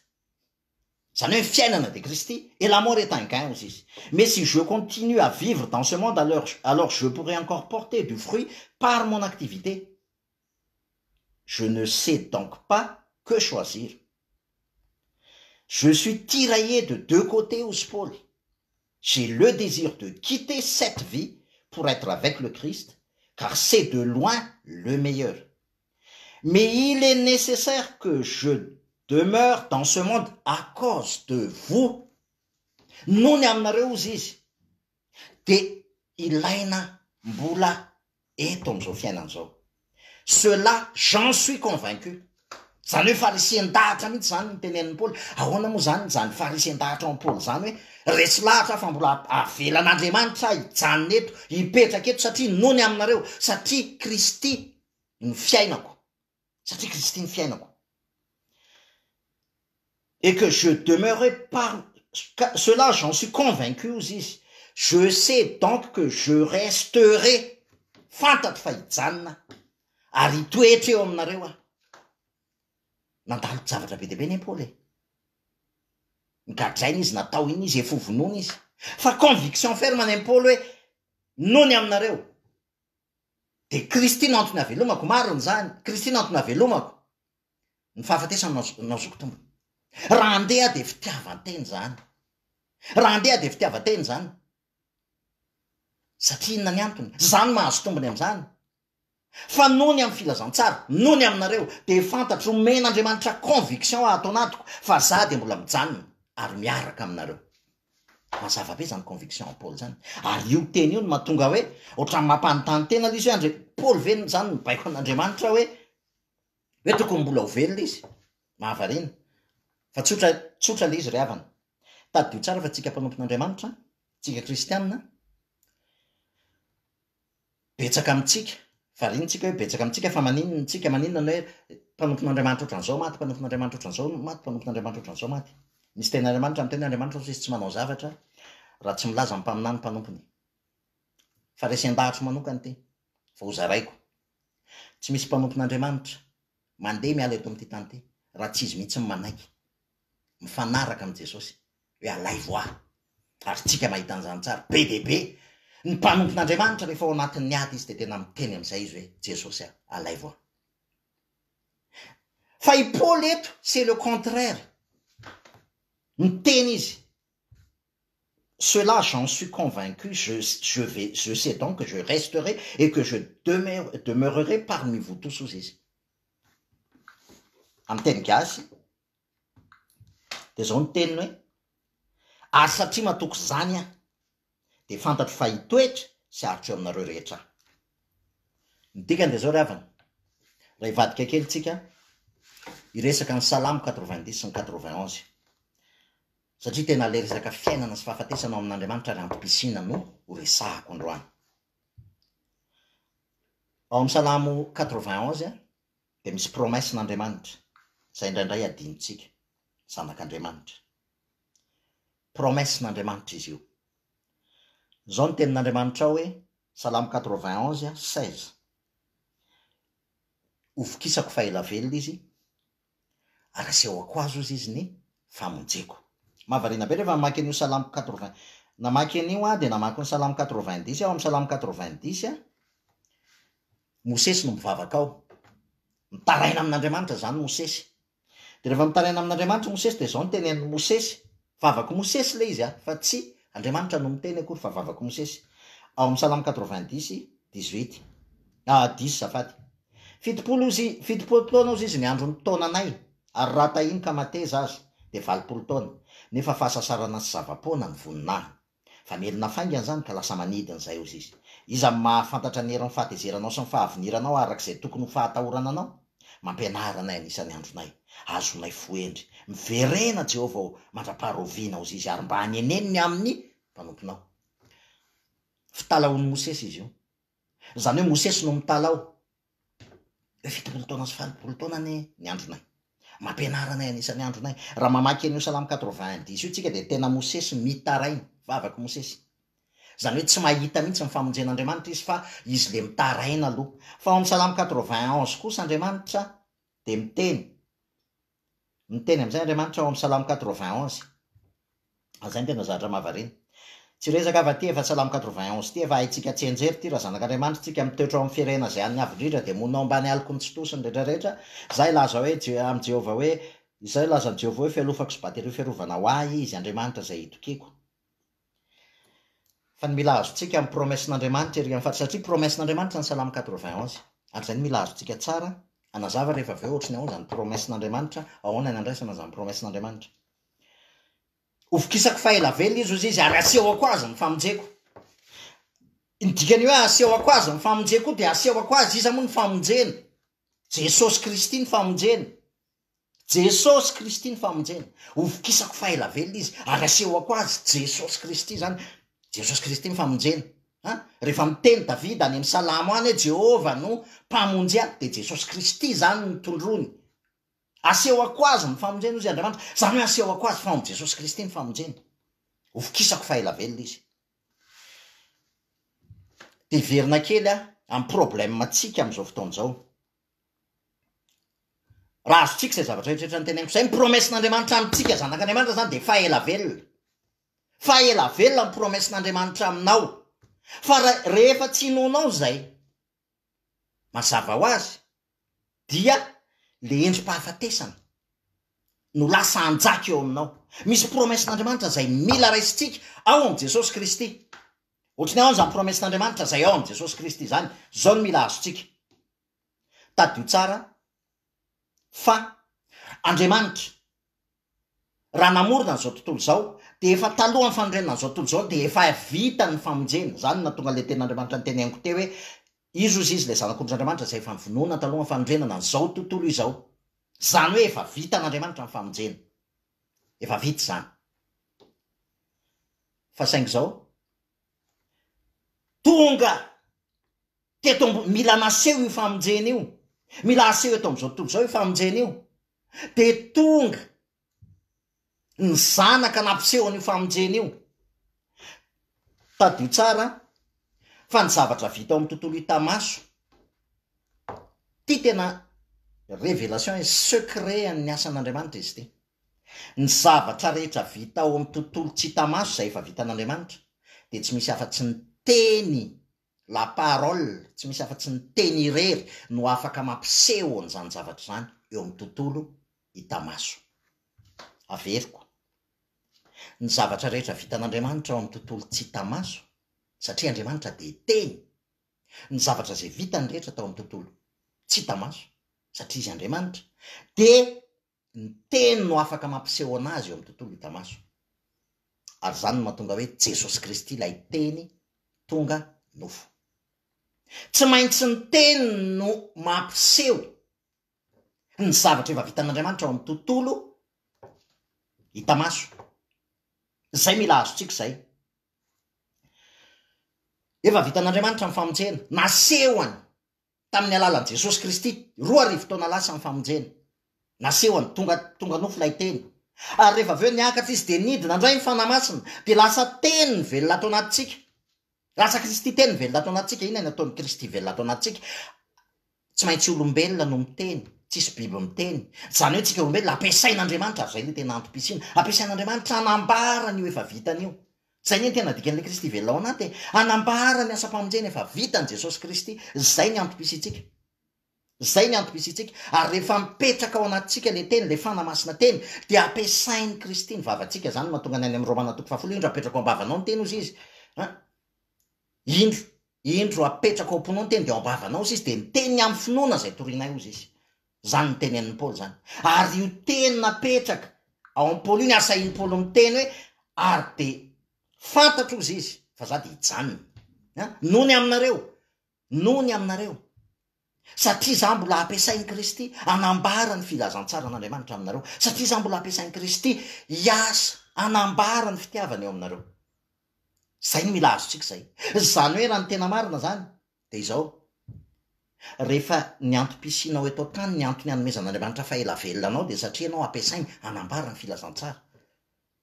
Ça n'est fiainana de Christi et la mort est un gain aussi. Mais si je continue à vivre dans ce monde, alors je pourrai encore porter du fruit par mon activité. Je ne sais donc pas que choisir. Je suis tiraillé de deux côtés au Paul. J'ai le désir de quitter cette vie pour être avec le Christ, car c'est de loin le meilleur. Mais il est nécessaire que je demeure dans ce monde à cause de vous. Noho ny aminareo ozy izy de ilaina mbola eto am'izao fiainana zao. Cela, j'en suis convaincu. Zany hoe farisian-dahatra mihitsy zany nitenen'ny Paoly. Ahoana moa zany farisian-dahatra amin'ny Paoly zany hoe resy lahatra fa mbola avelan'Andriamanitra hijanona eto, hipetraka eto satria noho ny aminareo, satria Kristy ny fiainako. Satria Kristy ny fiainako. Et que je demeurerai par cela, j'en suis convaincu aussi. Je sais donc que je resterai fantatro fa hijanona ary toetra eo aminareo ah. Nandalo zavatra be deabe ny Paoly. Nigadraina izy, natao iny izy, efa vonoina izy. Fa conviction ferme ny Paoly hoe noho ny aminareo. De Kristy no antony havelomako, mariny zany. Kristy no antony havelomako. Ny fahafatesana naozoko tombony. Raha andeha de fitiavan-teny zany. Raha andeha de fitiavan-teny zany. Satria inona ny antony? Zany mahazo tombony amin'izany. Fa noho ny amin'ny filazantsara, noho ny aminareo, de fantatro men'Andriamanitra conviction ato anatiko fa za de mbola mijanona ary miaraka aminareo. Mazava be zany conviction en Paul zany. Ary io teny io no mahatonga hoe ohatrany mampanontany tena izy hoe Paul ve zany mibaiko an'Andriamanitra hoe tokony mbola ho velona izy. Mahavarina. Fa tsotra le izy ry havana. Tadio tsara fa tsika mpanompon'Andriamanitra, tsika kristianina, betsaka amintsika. Varinitsika hoe betsaka amintsika fa maninona tsika maninona hoe mpanompon'Andriamanitra ohatran'izao maty, mpanompon'Andriamanitra ohatran'izao maty, mpanompon'Andriamanitra ohatran'izao maty. Misy ten'Andriamanitra amin'ny ten'Andriamanitra izy tsy manao zavatra raha tsy milaza mpaminany mpanompony. Fa resen-dahatra manokany ty. Fa ho zaraiko. Tsy misy mpanompon'Andriamanitra mandeha miala eto amin'ity tany ty raha tsy izy mihitsy manaiky mifanaraka amin'ny Jesosy hoe alay voa. Ary tsika mahita an'izany tsara be de be. Ny mpanompon'Andriamanitra rehefa ao anatin'ny ady izy de tena miteny amin'izay izy hoe Jesosy alay voa. Fa i Paul eto, c'est le contraire. Miteny izy. Cela, j'en suis convaincu, je sais donc que je resterai et que je demeurerai parmi vous tous aussi izy. Amin'ny teny gasy, de zao ny teniny hoe, ary satria matoko zany ah, de fantatro fa hitoetra sy aritra eo aminareo rehetra. Ny dikany de zao ry havana, raha hivadika kely tsika, iresaka ny Salamo 90 sy ny 91. Satria tena le resaka fiainana sy fahafatesana ao amin'Andriamanitra ary ampipisina no ho resahako androany. Ao amin'ny Salamo 91 de misy promesse n'Andriamanitra, izay indraindray adinitsika, zanak'Andriamanitra. Promesse n'Andriamanitra izy io. Zao ny tenin'Andriamanitra ao hoe, Salamo 91, 16. Ovokisako fa ela velona izy, ary asehoko azo izy ny famonjeko. Mahavarina be rehefa namaky an'io Salamo 80. Namaky an'io de namaky ny Salamo 90 ao amin'ny Salamo 90 Mosesy no mivavaka ao. Mitaraina amin'Andriamanitra zany Mosesy. De rehefa mitaraina amin'Andriamanitra Mosesy de zao ny tenenin'ny Mosesy. Vavaka Mosesy le izy fa tsy Andriamanitra no miteny akory fa vavaka Mosesy. Ao amin'ny Salamo 90, 18. 10 zafady. Fitopolo taona ozy izy ny andron'ny taonanay, ary raha tahiny ka mateza azy, de 20 taona. Nefa fahasasarana sy zava-poana ny voninahy. Fa mielina faingana zany ka lasa manidina zay ozy izy. Iza mahafantatra ny heran'ny fahatezeranao sy ny fahaviniranao arak'izay tokony ho fahatahorana anao, mampianaranay anisan'ny andronay, azonay foendry, miverena Jehovah mandra-paharoviana ozy izy ary mba haneneniny amin'ny mpanomponao. Fitalaon'ny Mosesy izy io. Zany hoe Mosesy no mitalao. 70 taona sy 80 taona ny andronay. Mampianaranay anisan'ny andronay. Raha mamaky an'io Salamo 90 io tsika de tena Mosesy mitaraina, vavaka Mosesy. Zany hoe tsy mahita mihitsy ny famonjen'Andriamanitra izy fa izy le mitaraina aloha. Fa ao amin'ny Salamo 91 kosa Andriamanitra de miteny amin'izay Andriamanitra ao amin'ny Salamo 91. Zany tena zavatra mahavarina. Tsy resaka afa-ty efa Salamo 91 ty efa haitsika tsy enjery ty raha zanak'Andriamanitra tsika mitoetra ao amin'ny firenena zay any avy indrindra de monao ambany aliko ny tsitosiny rehetrarehetra. Zay laza hoe amin'ny Jehovah hoe izay lazan'i Jehovah hoe fialofako sy batery fiarovana ho ahy izy Andriamanitra zay hitokiko. fa ny mila azontsika amin'ny promessin'Andriamanitra ery amin'ny satria promessin'Andriamanitra ny Salamy 91 ary zay ny mila azontsika tsara anazava rehefa avy eo ohatrany ao zany promessin'Andriamanitra ahoana ny andraisana zany promessin'Andriamanitra. Ovokisako fahaela-velona izy ozy izy ary asehoko azy ny famonjeko. Ny dikany hoe asehoko azy ny famonjeko dia asehoko azy iza moa ny famonjena. Jesosy Kristy ny famonjena. Jesosy Kristy ny famonjena. Ovokisako fahaela-velona izy ary asehoko azy Jesosy Kristy zany. Jesosy Kristy ny famonjena. Rehefa miteny Davida any amin'ny Salamo any hoe Jehovah no mpamonjy ahy dia Jesosy Kristy zany ny tondrony. Asehoko azy ny famonjena ozy Andriamanitra. Zany hoe asehoko azy fa Jesosy Kristy ny famonjena. Ovokisako fahaela-velona izy. Dia verina kely amin'ny problèmatsika amin'izao fotoan'izao. Raha azotsika izay zavatra rehetra ny teneniko. Izay ny promessin'Andriamanitra amintsika zanak'Andriamanitra zany dia fahaela-velona. Fahaela-velona ny promessin'Andriamanitra aminao. Fa rehefa tsy hinonao zay, mazava ho azy, dia le endrim-pahafatesana no lasa hanjaka eo aminao. Misy promessin'Andriamanitra zay mila raisitsika ao am' Jesosy Kristy. Ohatrany ao zany promessin'Andriamanitra zay ao am' Jesosy Kristy zany, zao no mila azontsika. Tadio tsara fa Andriamanitra raha namorona n'izao tontolo zao dia efa taloha ny fanorenana n'izao tontolo zao dia efa vita ny famonjena. Zany natonga le ten'Andriamanitra ny teneniko teo hoe izy ozy izy le zanak'Andriamanitra zay efa nivonona taloha ny fanorenana n'izao tontolo izao. Zany hoe efa vita n'Andriamanitra ny famonjena. Efa vita zany. Fa saingy zao tonga teto mila naseho io famonjena io. Mila aseho eto amin'izao tontolo zao io famonjena io. Dia tonga ny zanaka nampiseho an'io famonjena io. Tadio tsara fa ny zavatra vita ao amin'ny tontolo hitamaso. Ty tena révélation et secret ny asan'Andriamanitra izy ty. Ny zavatra rehetra vita ao amin'ny tontolo tsy hitamaso izay efa vitan'Andriamanitra dia tsy misy afa-tsy ny teny la parole, tsy misy afa-tsy ny teny irery no afaka mampiseho an'izany zavatra zany eo amin'ny tontolo hitamaso. Averiko. Ny zavatra rehetra vitan'Andriamanitra ao amin'ny tontolo tsy hitamaso, satria Andriamanitra dia teny. Ny zavatra izay vitany rehetra tao amin'ny tontolo tsy hitamaso, satria izy Andriamanitra, dia ny teny no afaka mampiseho anazy eo amin'ny tontolo hitamaso. Ary zany no mahatonga hoe Jesosy Kristy ilay teny tonga nofo. Tsy maintsy ny teny no mampiseho ny zavatra efa vitan'Andriamanitra ao amin'ny tontolo hitamaso. Zay mila azontsika zay. Efa vitan'Andriamanitra ny famonjena. Nasehoany tamin'ny alalan'i Jesosy Kristy 2000 taona lasa ny famonjena. Nasehoany tonga nofo ilay teny. Ary rehefa avy eo niakatra izy dia nidina indray ny fanamasina dia lasa teny ny velona atao anatintsika. Lasa Kristy teny ny velona atao anatintsika. Inona ny ataon'ny Kristy velona atao anatintsika? Tsy maintsy olombelona no miteny, tsisy biby miteny. Zany hoe tsika olombelona ampiasain'Andriamanitra, zay ny tena antom-pisiana. Ampiasain'Andriamanitra hanambarany io efa vitany io. Zay ny tena dikan'ilay Kristy velona ao anaty, hanambarany asa-pamonjena efa vitany Jesosy Kristy. Zay ny antom-pisitsika. Zay ny antom-pisitsika. Ary rehefa mipetraka ao anatintsika le teny, le fanamasina teny, dia ampiasain'ny Kristy ny vavantsika. Zany mahatonga ny any amin'ny Romana 10 indro apetraka ao am-bavanao ny teny ozy izy. Indro apetraka ao am-ponao ny teny dia ao am-bavanao ozy izy dia ny teny amin'ny finoana izay torianay ozy izy. Zany ny teny an'ny Paoly zany. Ary io teny napetraka ao amin'ny Paoly io ny asain'ny Paoly miteny hoe ary dia fantatra ozy izy fa za dia hijanona. Noho ny aminareo. Satria za mbola ampiasain'ny Kristy hanambara ny filazantsara n'Andriamanitra aminareo. Satria za mbola ampiasain'ny Kristy hiasa hanambara ny fitiavana eo aminareo. Zay ny mila azontsika zay. Zany hoe raha ny tena marina zany dia izao. Rehefa ny antom-pisianao eto tany ny antony hanomezan'Andriamanitra fahaela-velona anao dia satria anao ampiasainy hanambara ny filazantsara.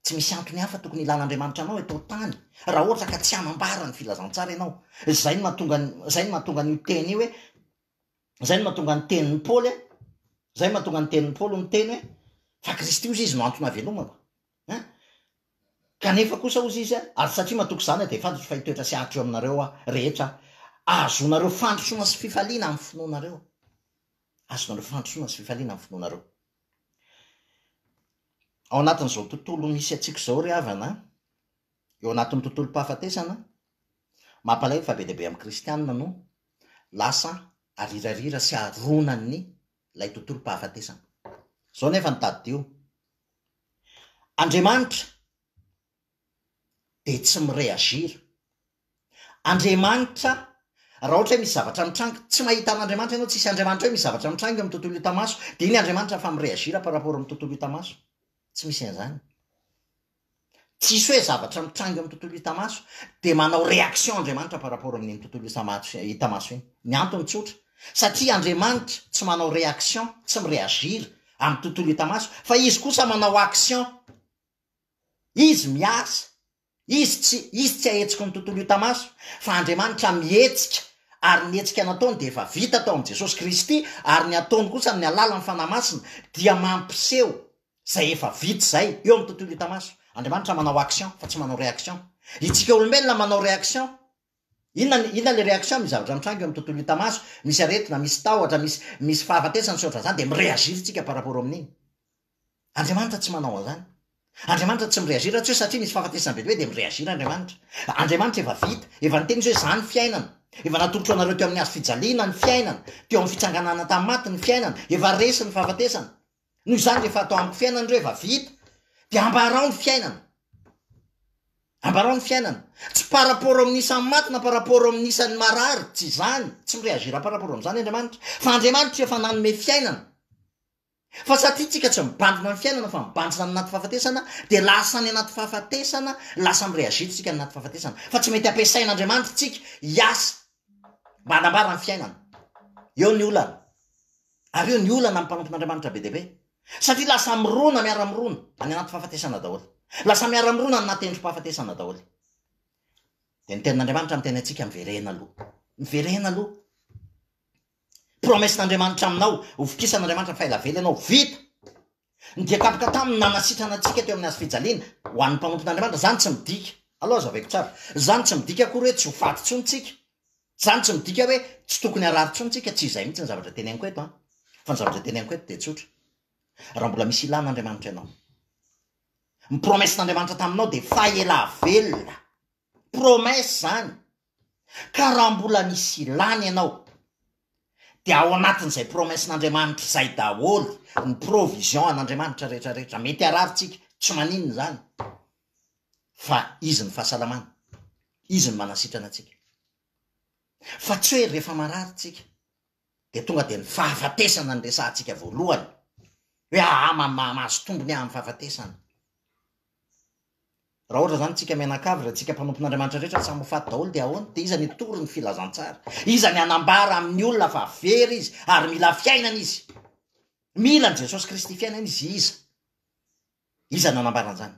Tsy misy antony hafa tokony ilan'Andriamanitra anao eto tany raha ohatra ka tsy hanambara ny filazantsara ianao. Zay ny mahatonga ny teny io hoe, zay ny mahatonga ny tenin'ny Paoly, zay ny mahatonga ny tenin'ny Paoly ny teny hoe fa Kristy ozy izy no antony havelomako. Kanefa kosa ozy izy ary satria mahatoky zany dia fantatro fa hitoetra sy ahatra eo aminareo rehetra. Azonareo fandrosoana sy fifaliana amin'ny finoanareo. Azonareo fandrosoana sy fifaliana amin'ny finoanareo. Ao anatin'izao tontolo misy atsika izao ry havana, eo anatin'ny tontolo-pahafatesana mampalahelo fa be deaibe amin'ny kristianina no lasa arirarira sy aronany ilay tontolo mpahafatesana. Zao nefa nitady io Andriamanitra de tsy mireagira. Andriamanitra raha ohatra hoe misy zavatra mitrango, tsy mahita an'Andriamanitra ianao, tsisy Andriamanitra hoe misy zavatra mitrango amin'ny tontolo hita maso, de iny Andriamanitra fa mireagira par rapport amin'ny tontolo hita maso. Tsy misy an'izany. Tsisy hoe zavatra mitrango amin'ny tontolo hita maso de manao réaction Andriamanitra par rapport amin'iny tontolo hita maso iny. Ny antony tsotra, satria Andriamanitra tsy manao réaction, tsy mireagira amin'ny tontolo hita maso, fa izy kosa manao action. Izy miasa, izy tsy ahetsika ny tontolo hita maso, fa Andriamanitra mihetsika, ary ny hetsika nataony de efa vita tao amin'i Jesosy Kristy, ary ny ataony kosa amin'ny alalan'ny fanahy masina dia mampiseho zay efa vita zay eo amin'ny tontolo hita maso. Andriamanitra manao action fa tsy manao réaction. Itsika olombelona manao réaction. Inona le réaction? Misy zavatra mitrango eo amin'ny tontolo hita maso, misy aretina, misy tahotra, misy fahafatesana sy ohatr'izany, de mireagira tsika par rapport amin'iny. Andriamanitra tsy manao an'izany. Andriamanitra tsy mireagira tsy hoe satria misy fahafatesana be hoe de mireagira Andriamanitra. Andriamanitra efa vita, efa niteny hoe zany fiainana. Efa natolotra anareo teo amin'ny hazo fijaliana ny fiainana, teo amin'ny fitsanganana tamin'ny maty ny fiainana, efa resy ny fahafatesana. Noho izany rehefa atao amin'ny fiainana ireo efa vita, de ambarao ny fiainana. Ambarao ny fiainana. Tsy par rapport amin'isan'ny maty na par rapport amin'isan'ny marary, tsy zany, tsy mireagira par rapport amin'izany Andriamanitra. Fa Andriamanitra efa nanome fiainana. Fa satria tsika tsy mibandina ny fiainana fa mibandina ny anaty fahafatesana, de lasa ny anaty fahafatesana, lasa mireagira tsika ny anaty fahafatesana. Fa tsy mety ampiasain'Andriamanitra tsika hiasa mba hanambara ny fiainana. Eo ny olana. Ary eo ny olana amin'ny mpanompon'Andriamanitra be deaibe. Satria lasa mirona miara-mirona any anaty fahafatesana daholo. Lasa miara-mirona anaty endrim-pahafatesana daholo. De ny tenin'Andriamanitra miteny antsika miverena aloha. Miverena aloha. Promessin'Andriamanitra aminao, ovokisan'Andriamanitra fa ela vela ianao vita. Ny diakapoka taminy nanasitrana antsika teo amin'ny hazo fijaliana ho an'ny mpanompon'Andriamanitra, zany tsy midika. Aloha zavaiko tsara. Zany tsy midika akory hoe tsy ho faty tsony tsika. Zany tsy midika hoe tsy tokony harary tsony tsika, tsy izay mihitsy ny zavatra teneniko eto a. Fa ny zavatra teneniko eto de tsotra. Raha mbola misy ilan'Andriamanitra ianao, ny promessin'Andriamanitra taminao de faela velona. Promesse zany. Ka raha mbola misy ilana ianao, de ao anatin'izay promessin'Andriamanitra zay daholo, ny provision an'Andriamanitra rehetrarehetra. Mety harary tsika, tsy maninona zany. Fa izy ny fahasalamana. Izy ny manasitrana antsika. Fa tsy hoe rehefa marary tsika, de tonga de ny fahafatesana ny resahantsika voalohany. Hoe mahazo tombony amin'ny fahafatesana. Raha ohatra zany tsika mianakavy, raha tsika mpanompon'Andriamanitra rehetra samy hofaty daholo, de ahoana? De iza ny tory ny filazantsara? Iza ny anambara amin'ny olona fa very izy, ary mila fiainana izy. Mila ny Jesosy Kristy fiainana izy, iza. Iza ny anambara an'izany?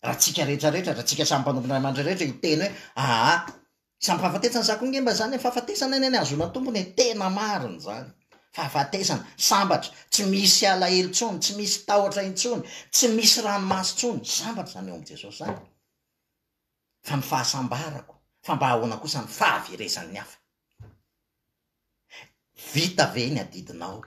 Raha tsika rehetrarehetra, raha tsika samy mpanompon'Andriamanitra rehetra hiteny hoe samy fahafatesana sakonge mba zany, fahafatesana eny any azona tompony, tena mariny zany. Fahafatesana, sambatra, tsy misy alahelo tsony, tsy misy tahotra intsony, tsy misy ranomasy tsony, sambatra zany eo amin'ny Jesosy zany. Fa ny fahasambarako, fa mba ahoana kosa ny fahaverezan'ny hafa. Vita ve ny adidinao?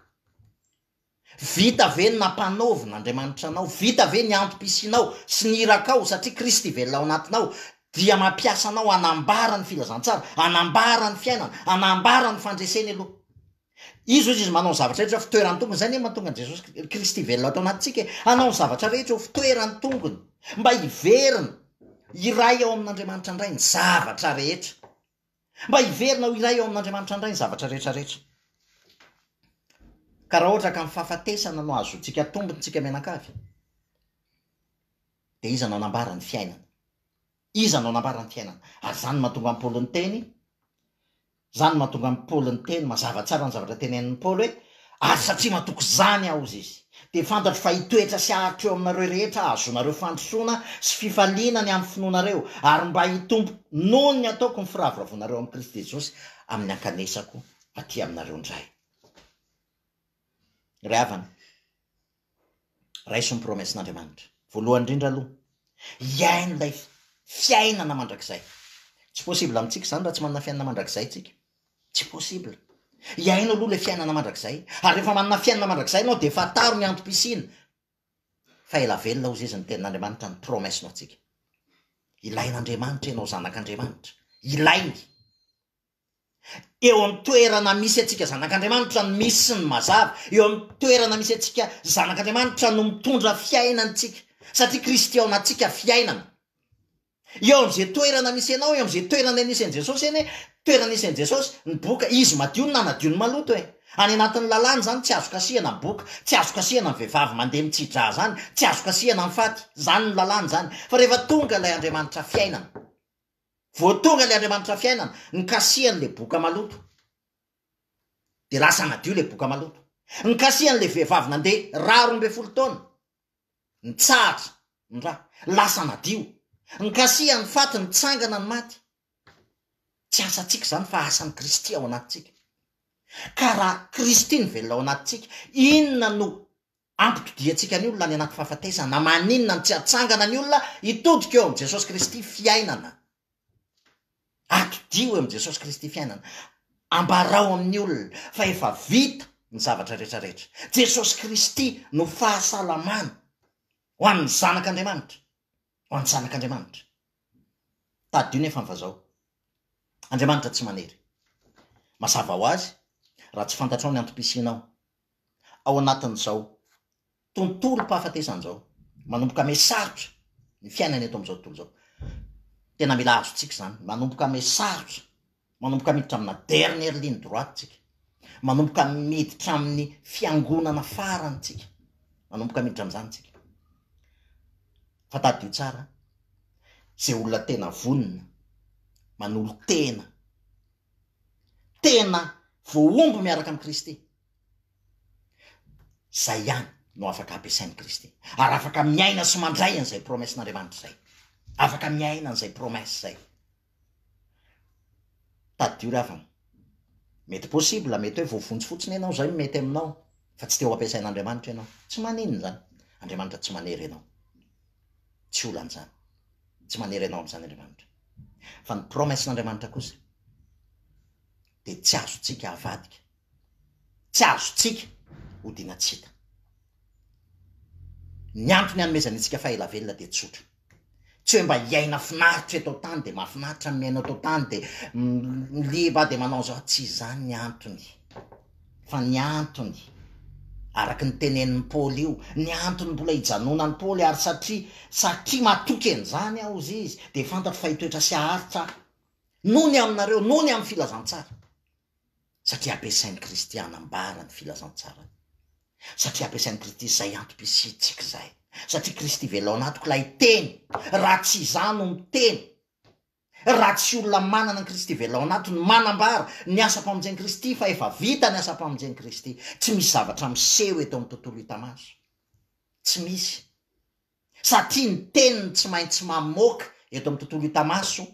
Vita ve ny nampanaovin'Andriamanitra anao? Vita ve ny antom-pisinao sy ny irakao satria Kristy velona ao anatinao? Dia mampiasa anao anambara ny filazantsara, anambara ny fiainana, anambara ny fandreseny aloha. Izy manao zavatra rehetra fitoerany tongony, zany mahatonga Jesosy Kristy velona atao anatintsika, anao zavatra rehetra ho fitoerany tongony, mba hiverina, iray ao amin'Andriamanitra indray ny zavatra rehetra. Mba hiverina ho iray ao amin'Andriamanitra indray ny zavatra rehetrarehetra. Ka raha ohatra ka mifahafatesana no azotsika tombontsika mianakavy, de iza no anambara ny fiainana. Iza no anambara ny fiainana. Ary zany mahatonga amin'ny Paoly ny teny, zany mahatonga amin'ny Paoly ny teny, mazava tsara ny zavatra tenenin'ny Paoly hoe ary satria mahatoky zany aho izy, de fantatro fa hitoetra sy ahatra eo aminareo rehetra, azonareo fandrosoana sy fifaliana ny amin'ny finoanareo, ary mba hitombo noho ny ataoko ny firavoravonareo amin'ny Kristy Jesosy amin'ny ankanesako aty aminareo indray. Ry havana, raiso ny promessin'Andriamanitra. Voalohany indrindra aloha, iaino ilay fiainana mandrakizay. Tsy possible amintsika zany raha tsy manana fiainana mandrakizay tsika. Tsy possible. Iaino aloha ilay fiainana mandrakizay. Ary rehefa manana fiainana mandrakizay ianao de fataro ny antom-pisina. Fa ela velona hozy izy ny tenin'Andriamanitra ny promessinao tsika. Ilain'Andriamanitra ianao zanak'Andriamanitra. ilainy eo amin'ny toerana misy atsika zanak'Andriamanitra no misy sy ny mazava, eo amin'ny toerana misy atsika zanak'Andriamanitra no mitondra fiainantsika, satria Kristy ao anatsika fiainana. Eo amin'izay toerana misy anao, eo amin'izay toerana anisan'i Jesosy eny, toerana anisan'i Jesosy ny boka izy madio no nanadio ny maloto e. Any anatin'ny lalàna zany tsy azo kasihana ny boka, tsy azo kasihana ny vehivavy mandeha mitsidra zany, tsy azo kasihana ny faty, zany ny lalàna zany. Fa rehefa tonga ilay Andriamanitra fiainana, vao tonga ilay Andriamanitra fiainana, ny kasihan'le boka maloto de lasa madio le boka maloto. Ny kasihan'le vehivavy nandeha 12 taona, ny tsara ny raha lasa madio. Ny kasihan'ny faty, ny tsangana ny maty. Tsy asantsika zany fa asan'ny Kristy ao anatsika. Ka raha Kristy ny velona ao anatsika, inona no ampitodiantsika ny olona any anaty fahafatesana, na maninona ny tsy atsangana ny olona hitodika eo amin'ny Jesosy Kristy fiainana. Atodio eo amin'ny Jesosy Kristy fiainana. Ambarao amin'ny olona fa efa vita ny zavatra rehetrarehetra. Jesosy Kristy no fahasalamana ho an'ny zanak'Andriamanitra, ho an'ny zanak'Andriamanitra. Tadio nefa mivazao, Andriamanitra tsy manery. Mazava ho azy raha tsy fantatrao ny antom-pisianao ao anatin'izao tontolo fahafatesana zao, manomboka ame sarotra ny fiainana eto amin'izao tontolo zao. Tena mila azo tsika zany, manomboka ame sarotra, manomboka miditra amina dernière ligne droite tsika, manomboka miditra amin'ny fiangonana farany tsika, manomboka miditra am'izany tsika. Fa tadio tsara zay olona tena vonina, manolo tena voaomby miaraka amin'ny Kristy, zay ihany no afaka ampiasain'ny Kristy, ary afaka miaina sy mandray an'izay promessin'Andriamanitra zay, afaka miaina an'izay promesse zay. Tadio ravana, mety possible, mety hoe voavonjy fotsiny ianao zay mety aminao, fa tsy teo ampiasain'Andriamanitra ianao. Tsy maninona zany, Andriamanitra tsy manery ianao, tsy olan'izany, tsy manery ianao amin'izany Andriamanitra. Fa ny promessin'Andriamanitra kosa de tsy azotsika avadika, tsy azotsika hodiana tsita. Ny antony hanomezanitsika fahaela velona de tsotra, tsy hoe mba hiaina finaritra eto tany de mahafinaritra miaina eto tany de liba de manao zao, tsy zany ny antony. Fa ny antony araka ny tenenin'ny Paoly io, ny antony mbola hijanonan'ny Paoly, ary satria matoky an'izany aho izy de fantatro fa hitoetra sy aharitra noho ny aminareo, noho ny amin'ny filazantsara. Satria ampiasain'ny Kristy hanambara ny filazantsara, satria ampiasain'ny Kristy zay antom-pisitsika zay, satria Kristy velao anatiko lay teny. Raha tsy izany ny teny, raha tsy olona manana ny Kristy velao anato ny manambara ny asa-pamonjen'i Kristy, fa efa vita ny asa-pamonjen'i Kristy, tsy misy zavatra miseho eto amin'ny tontolo hitamaso, tsy misy. Satria ny teniny tsy maintsy mamoaka eto amin'ny tontolo hitamaso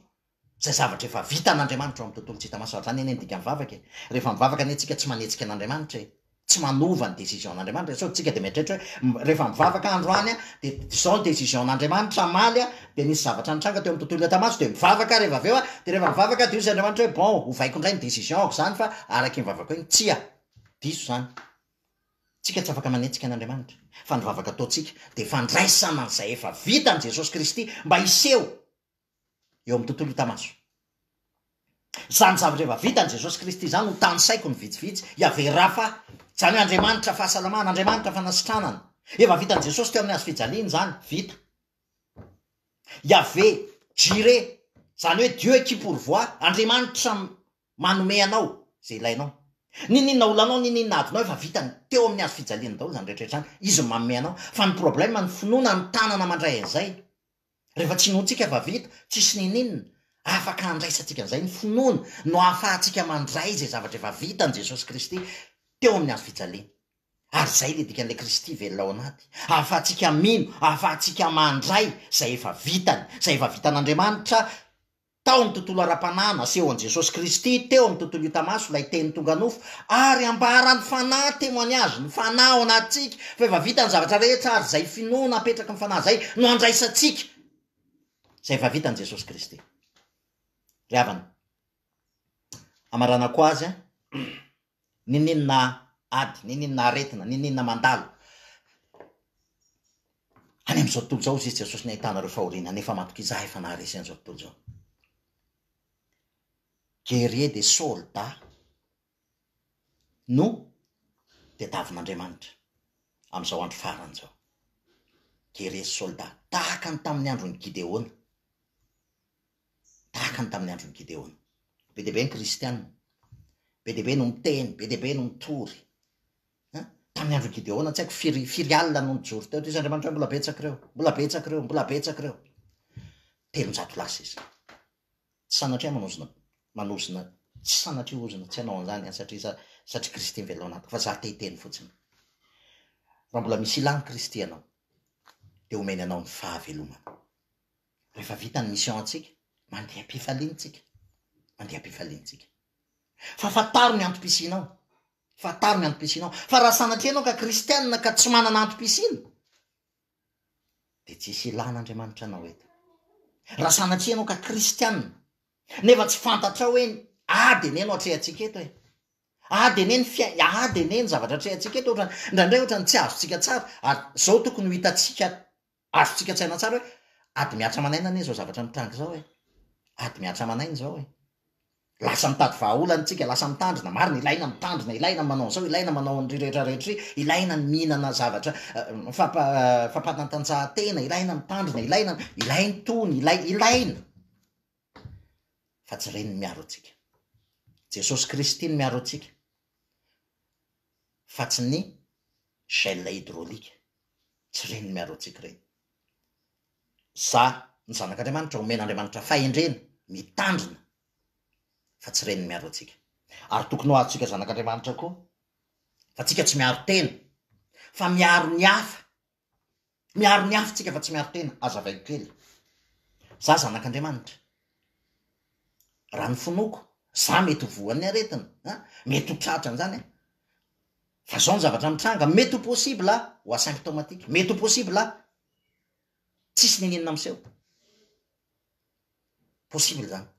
zay zavatra efa vita n'Andriamanitra ao amin'ny tontolo tsy hitamaso. Zany eny ndika mivavaka, rehefa mivavaka ny antsika tsy manetsika an'Andriamanitra, tsy manova ny décision n'Andriamanitra. So tsika de metrehitra hoe rehefa mivavaka androany de zao ny décision n'Andriamanitra maly de nisy zavatra nitranga teo amin'ny tontolo hitamaso de mivavaka rehefa aveo de rehefa mivavaka de io Andriamanitra hoe bon, hovaiko indray ny décision ako zany fa araky mivavaka iny tsia diso zany. Tsika tsy afaka manetsika an'Andriamanitra, fa nivavaka ataotsika de fandraisana an'izay efa vita ny Jesosy Kristy mba hiseho eo amin'ny tontolo hitamaso. Zany zavatra efa vita ny Jesosy Kristy zany ho tany saiko ny vitsivitsy hiavera fa zany hoe Andriamanitra fahasalamana, Andriamanitra fanasitranana, efa vita ny Jesosy teo amin'ny hazo fijaliana zany, vita. Yahvé, Jireh, zany hoe Dieu qui pourvoit, Andriamanitra manome anao zay ilainao. Ninina olanao, ninina adinao efa vitany teo amin'ny hazo fijaliana daholo zany rehetrarehetra any, izy manome anao. Fa ny problème ny finoana ny tanana mandray an'izay. Rehefa tsy nohontsika efa vita, tsisy nininina, afaka handraisantsika an'izay ny finoana no ahafahantsika mandray zay zavatra efa vita ny Jesosy Kristy teo amin'ny hazo fijaliana. Ary zay le dikan'ilay Kristy velona ao anaty, ahafahantsika mino, ahafahantsika mandray zay efa vitany, zay efa vitan'Andriamanitra tao amin'ny tontolo ara-panahana seho an' Jesosy Kristy teo amin'ny tontolo hitamaso lay teny tonga nofo, ary ambarany fanahy témoignage, ny fanahy ao anatsika fa efa vita ny zavatra rehetra, ary zay finoana apetraka ny fanahy zay no andraisantsika zay efa vita ny Jesosy Kristy. Ry havana, amarana ko azy nininona ady, nininona aretina, nininona mandalo any am'izao tontolo zao izy Jesosy ny ahitanareo fahoriana, nefa matoky izaha efa naharesy an'izao tontolo zao. guerrier de soldat no tediavin'Andriamanitra amin'izao andro farany zao. Guerrier soldat tahaka ny tamin'ny andron'ny Gideona, tahaka ny tamin'ny andron'ny Gideona. Be deaibe ny kristianina, be deaibe no miteny, be deaibe no mitory. Tamin'ny andron'ny Gideona tsy haiko firy alina no nijoro teo, izy Andriamanitra mbola betsaka ireo, mbola betsaka ireo, mbola betsaka ireo. 300 lasa izy. Tsy sanatria manozona, tsy sanatria ozona, tsy hanao an'izany satria Kristy mivelona ao anatiko, fa za te hiteny fotsiny. Raha mbola misy ilany Kristy anao, dia omeny anao ny fahavelomana. Rehefa vita ny mission antsika, mandeha am-pifaliantsika, mandeha am-pifaliantsika. Fa fataro ny antom-pisianao, fataro ny antom-pisianao. Fa raha sanatria anao ka kristianina ka tsy manana antom-pisiana, dia tsisy ilan'Andriamanitra anao eto. Raha sanatria anao ka kristianina, nefa tsy fantatra hoe ady eneno atrehantsika eto e. Ady eneny zavatra atrehantsika eto, ndraindray ohatrany tsy azontsika tsara, ary zao tokony ho hitantsika azontsika tsaina tsara hoe ady miatra manaina ane zao zavatra mitrangy zao e. Ady miatra manaina zao e. Lasa mitady vahaolana tsika, lasa mitandrina, marina ilaina mitandrina, ilaina manao zao, ilaina manao ny rehetrarehetra, ilaina ny mihinana zavatra fampanantanjahantena, ilaina mitandrina, ilaina tony, ilaina. Fa tsy reny miaro atsika. Jesosy Kristy ny miaro atsika. Fa tsy ny gel hydraulika. Tsy reny miaro atsika reny. Za ny zanak'Andriamanitra omen'Andriamanitra fahendrena, mitandrina, fa tsy reny miaro atsika. Ary tokony ho azotsika zanak'Andriamanitra koa, fa tsika tsy miaro tena, fa miaro ny hafa. Miaro ny hafa tsika fa tsy miaro tena. Aza vaiko kely. Za zanak'Andriamanitra. Raha ny fonoko, za mety ho voan'ny aretina, mety ho tratrany zany. Fa zao ny zavatra mitranga, mety ho possible ho asymptomatique, mety ho possible tsisy nenenina amseho. Possible zany.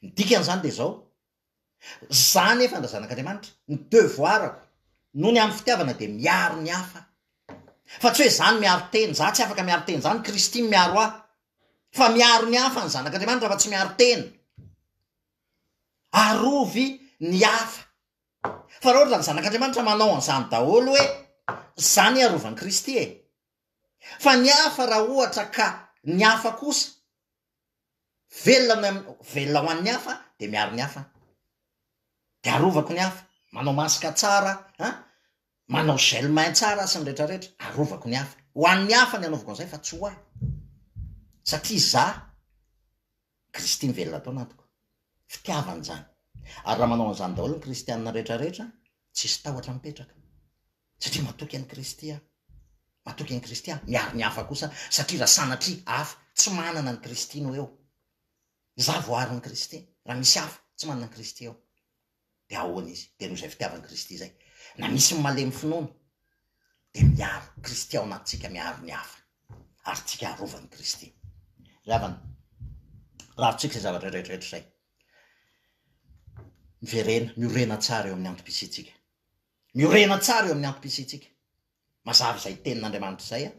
Ny dikan'izany dia zao, za nefa ndra zanak'Andriamanitra, ny devoirako noho ny amin'ny fitiavana dia miaro ny hafa. Fa tsy hoe zany miaro teny, za tsy afaka miaro teny zany, Kristy miaro ahy. Fa miaro ny hafa ny zanak'Andriamanitra fa tsy miaro teny. Arovy ny hafa. Fa raha ohatra ny zanak'Andriamanitra manao an'izany daholo hoe zany arovan'i Kristy e. Fa ny hafa raha ohatra ka ny hafa kosa velona ho an'ny hafa, dia miaro ny hafa. Dia arovako ny hafa, manao masika tsara, manao gel main tsara sy ny rehetrarehetra, arovako ny hafa. Ho an'ny hafa ny anaovako an'izay fa tsy ho ahy. Satria za Kristy mivelona tao anatiko. Fitiavana zany. Ary raha manao an'izany daholo ny kristianina rehetrarehetra, tsisy tahotra mipetraka. Satria matoky an'i Kristy aho. Matoky an'i Kristy aho. Miaro ny hafa kosa, satria raha sanatria hafa tsy manana ny Kristy no eo. Za voary ny Kristy. Raha misy hafa tsy manana ny Kristy eo, dia ahoana izy? Dia noho izay fitiavan'i Kristy izay. Na misy malemy finoana, dia miaro Kristy ao anatintsika, miaro ny hafa. Ary tsika arovan'i Kristy. Ravana, rarontsika izay zavatra rehetrarehetra izay. Miorena tsara eo amin'ny antom-pisiantsika. Miorena tsara eo amin'ny antom-pisiantsika. Mazava izay tenin'Andriamanitra izay,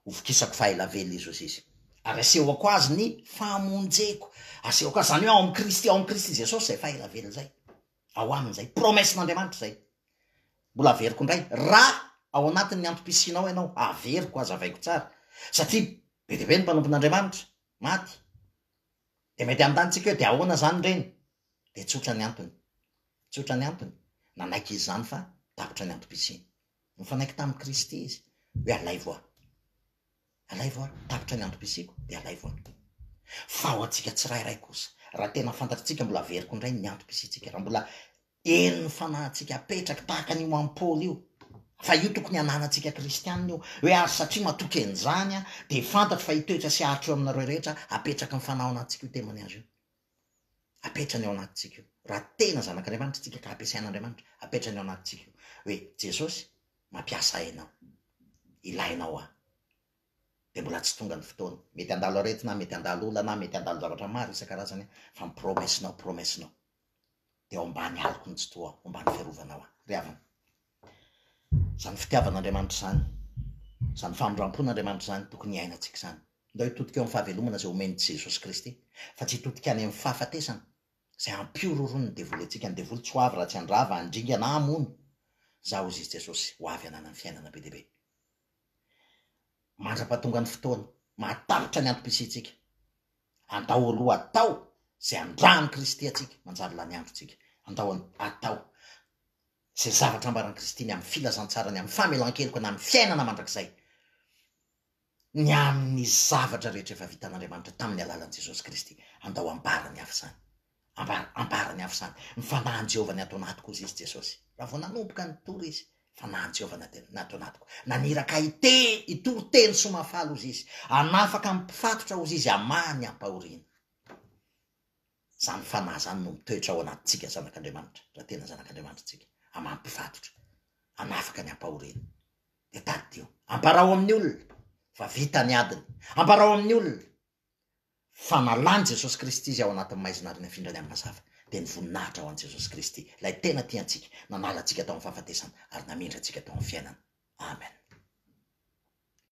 hovokisako fahaelavela izy ozy izy. Ary asehoko azy ny famonjeko. Asehoko azy zany hoe ao amin'ny Kristy, ao amin'ny Kristy Jesosy izay fahaelavela izay. Ao amin'izay. Promessin'Andriamanitra izay. Mbola averiko indray. Raha ao anatin'ny antom-pisianao ianao, averiko aza vaiko tsara. Satria be dia be ny mpanompon'Andriamanitra maty. Dia mety amin'ntantsika hoe dia ahoana zany reny? Dia tsotra ny antony. Tsotra ny antony. Nanaiky izy zany fa tapitra ny antom-pisiany. Mifanaiky tamin'ny Kristy izy. Hoe alay voa. Alay voa. Tapitra ny antom-pisiako dia alay voa. Fa ho antsika tsirairay kosa. Raha tena fantatritsika mbola averiko indray ny antom-pisiantsika. Raha mbola elo ny fanahintsika apetraka tahaka an'io am-pôly io. Fa io tokony hananantsika kristianina io. Hoe ary satria matoky an'izany dia fantatra fa hitoetra sy ahitra eo aminareo rehetra apetraka ny fanahy ao anatintsika io temany azy io. Apetrany ao anatintsika io. Raha tena zanak'Andriamanitra tsika ka ampiasain'Andriamanitra, apetrany ao anatintsika io. Hoe Jesosy mampiasa hainao, ilainao aho. Dia mbola tsy tonga ny fotoana. Mety handalo aretina, mety handalo olana, mety handalo zavatra maro isan-karazany, fa mipromesinao. Dia ao ambany aliko ny tsy toa, ao ambany fiarovanao aho. Ry havana. Zany fitiavan'Andriamanitra zany, zany famondram-pon'Andriamanitra zany tokony hiainantsika zany. Ndao hitodika eo amin'ny fahavelomana izay omen'i Jesosy Kristy, fa tsy hitodika any amin'ny fahafatesana. zay ampiororony ny devoly atsika, ny devoly tsy ho avy raha tsy andrava, andringa na amono. Zaho izy Jesosy ho avy anana ny fiainana be dehibe. Mandra-pahatonga ny fotoana, mahatahotra ny antom-pisiantsika. Andao aloha atao zay andrahan'i Kristy atsika, manjary lany androtsika. Andao atao zay zavatra ambaran'i Kristy ny amin'ny filazantsarany, amin'ny famelan-keloka na amin'ny fiainana mandrakizay. Ny amin'ny zavatra rehetra efa vitan'Andriamanitra tamin'ny alalan'i Jesosy Kristy. Andao ambarany avy izany. Ambarany avy izany. Ny fanahin'i Jehovah ny atao anatiko izy Jesosy. Raha vao nanomboka ny tory izy, fanahin'i Jehovah ny atao anatiko. Naniraka itory-teny somafaly ozy izy. Anafaka mifatotra ozy izy amany ampahoriana. Zany fanahy zany no mitoetra ao anatintsika zanak'Andriamanitra. Raha tena zanak'Andriamanitra tsika. Amampifatotra. Anafaka ny ampahoriana. De tady io. Amparao amin'ny olona. Fa vita ny adiny. Amparao amin'ny olona. Fa nalany Jesosy Kristy izy ao anatin'ny maizinariny afindra amin'ny mazava. Dia ny voninahitra ao an' Jesosy Kristy. Ilay tena tiantsika. Nanala antsika tao amin'ny fahafatesana. Ary namindra antsika tao amin'ny fiainana. Amen.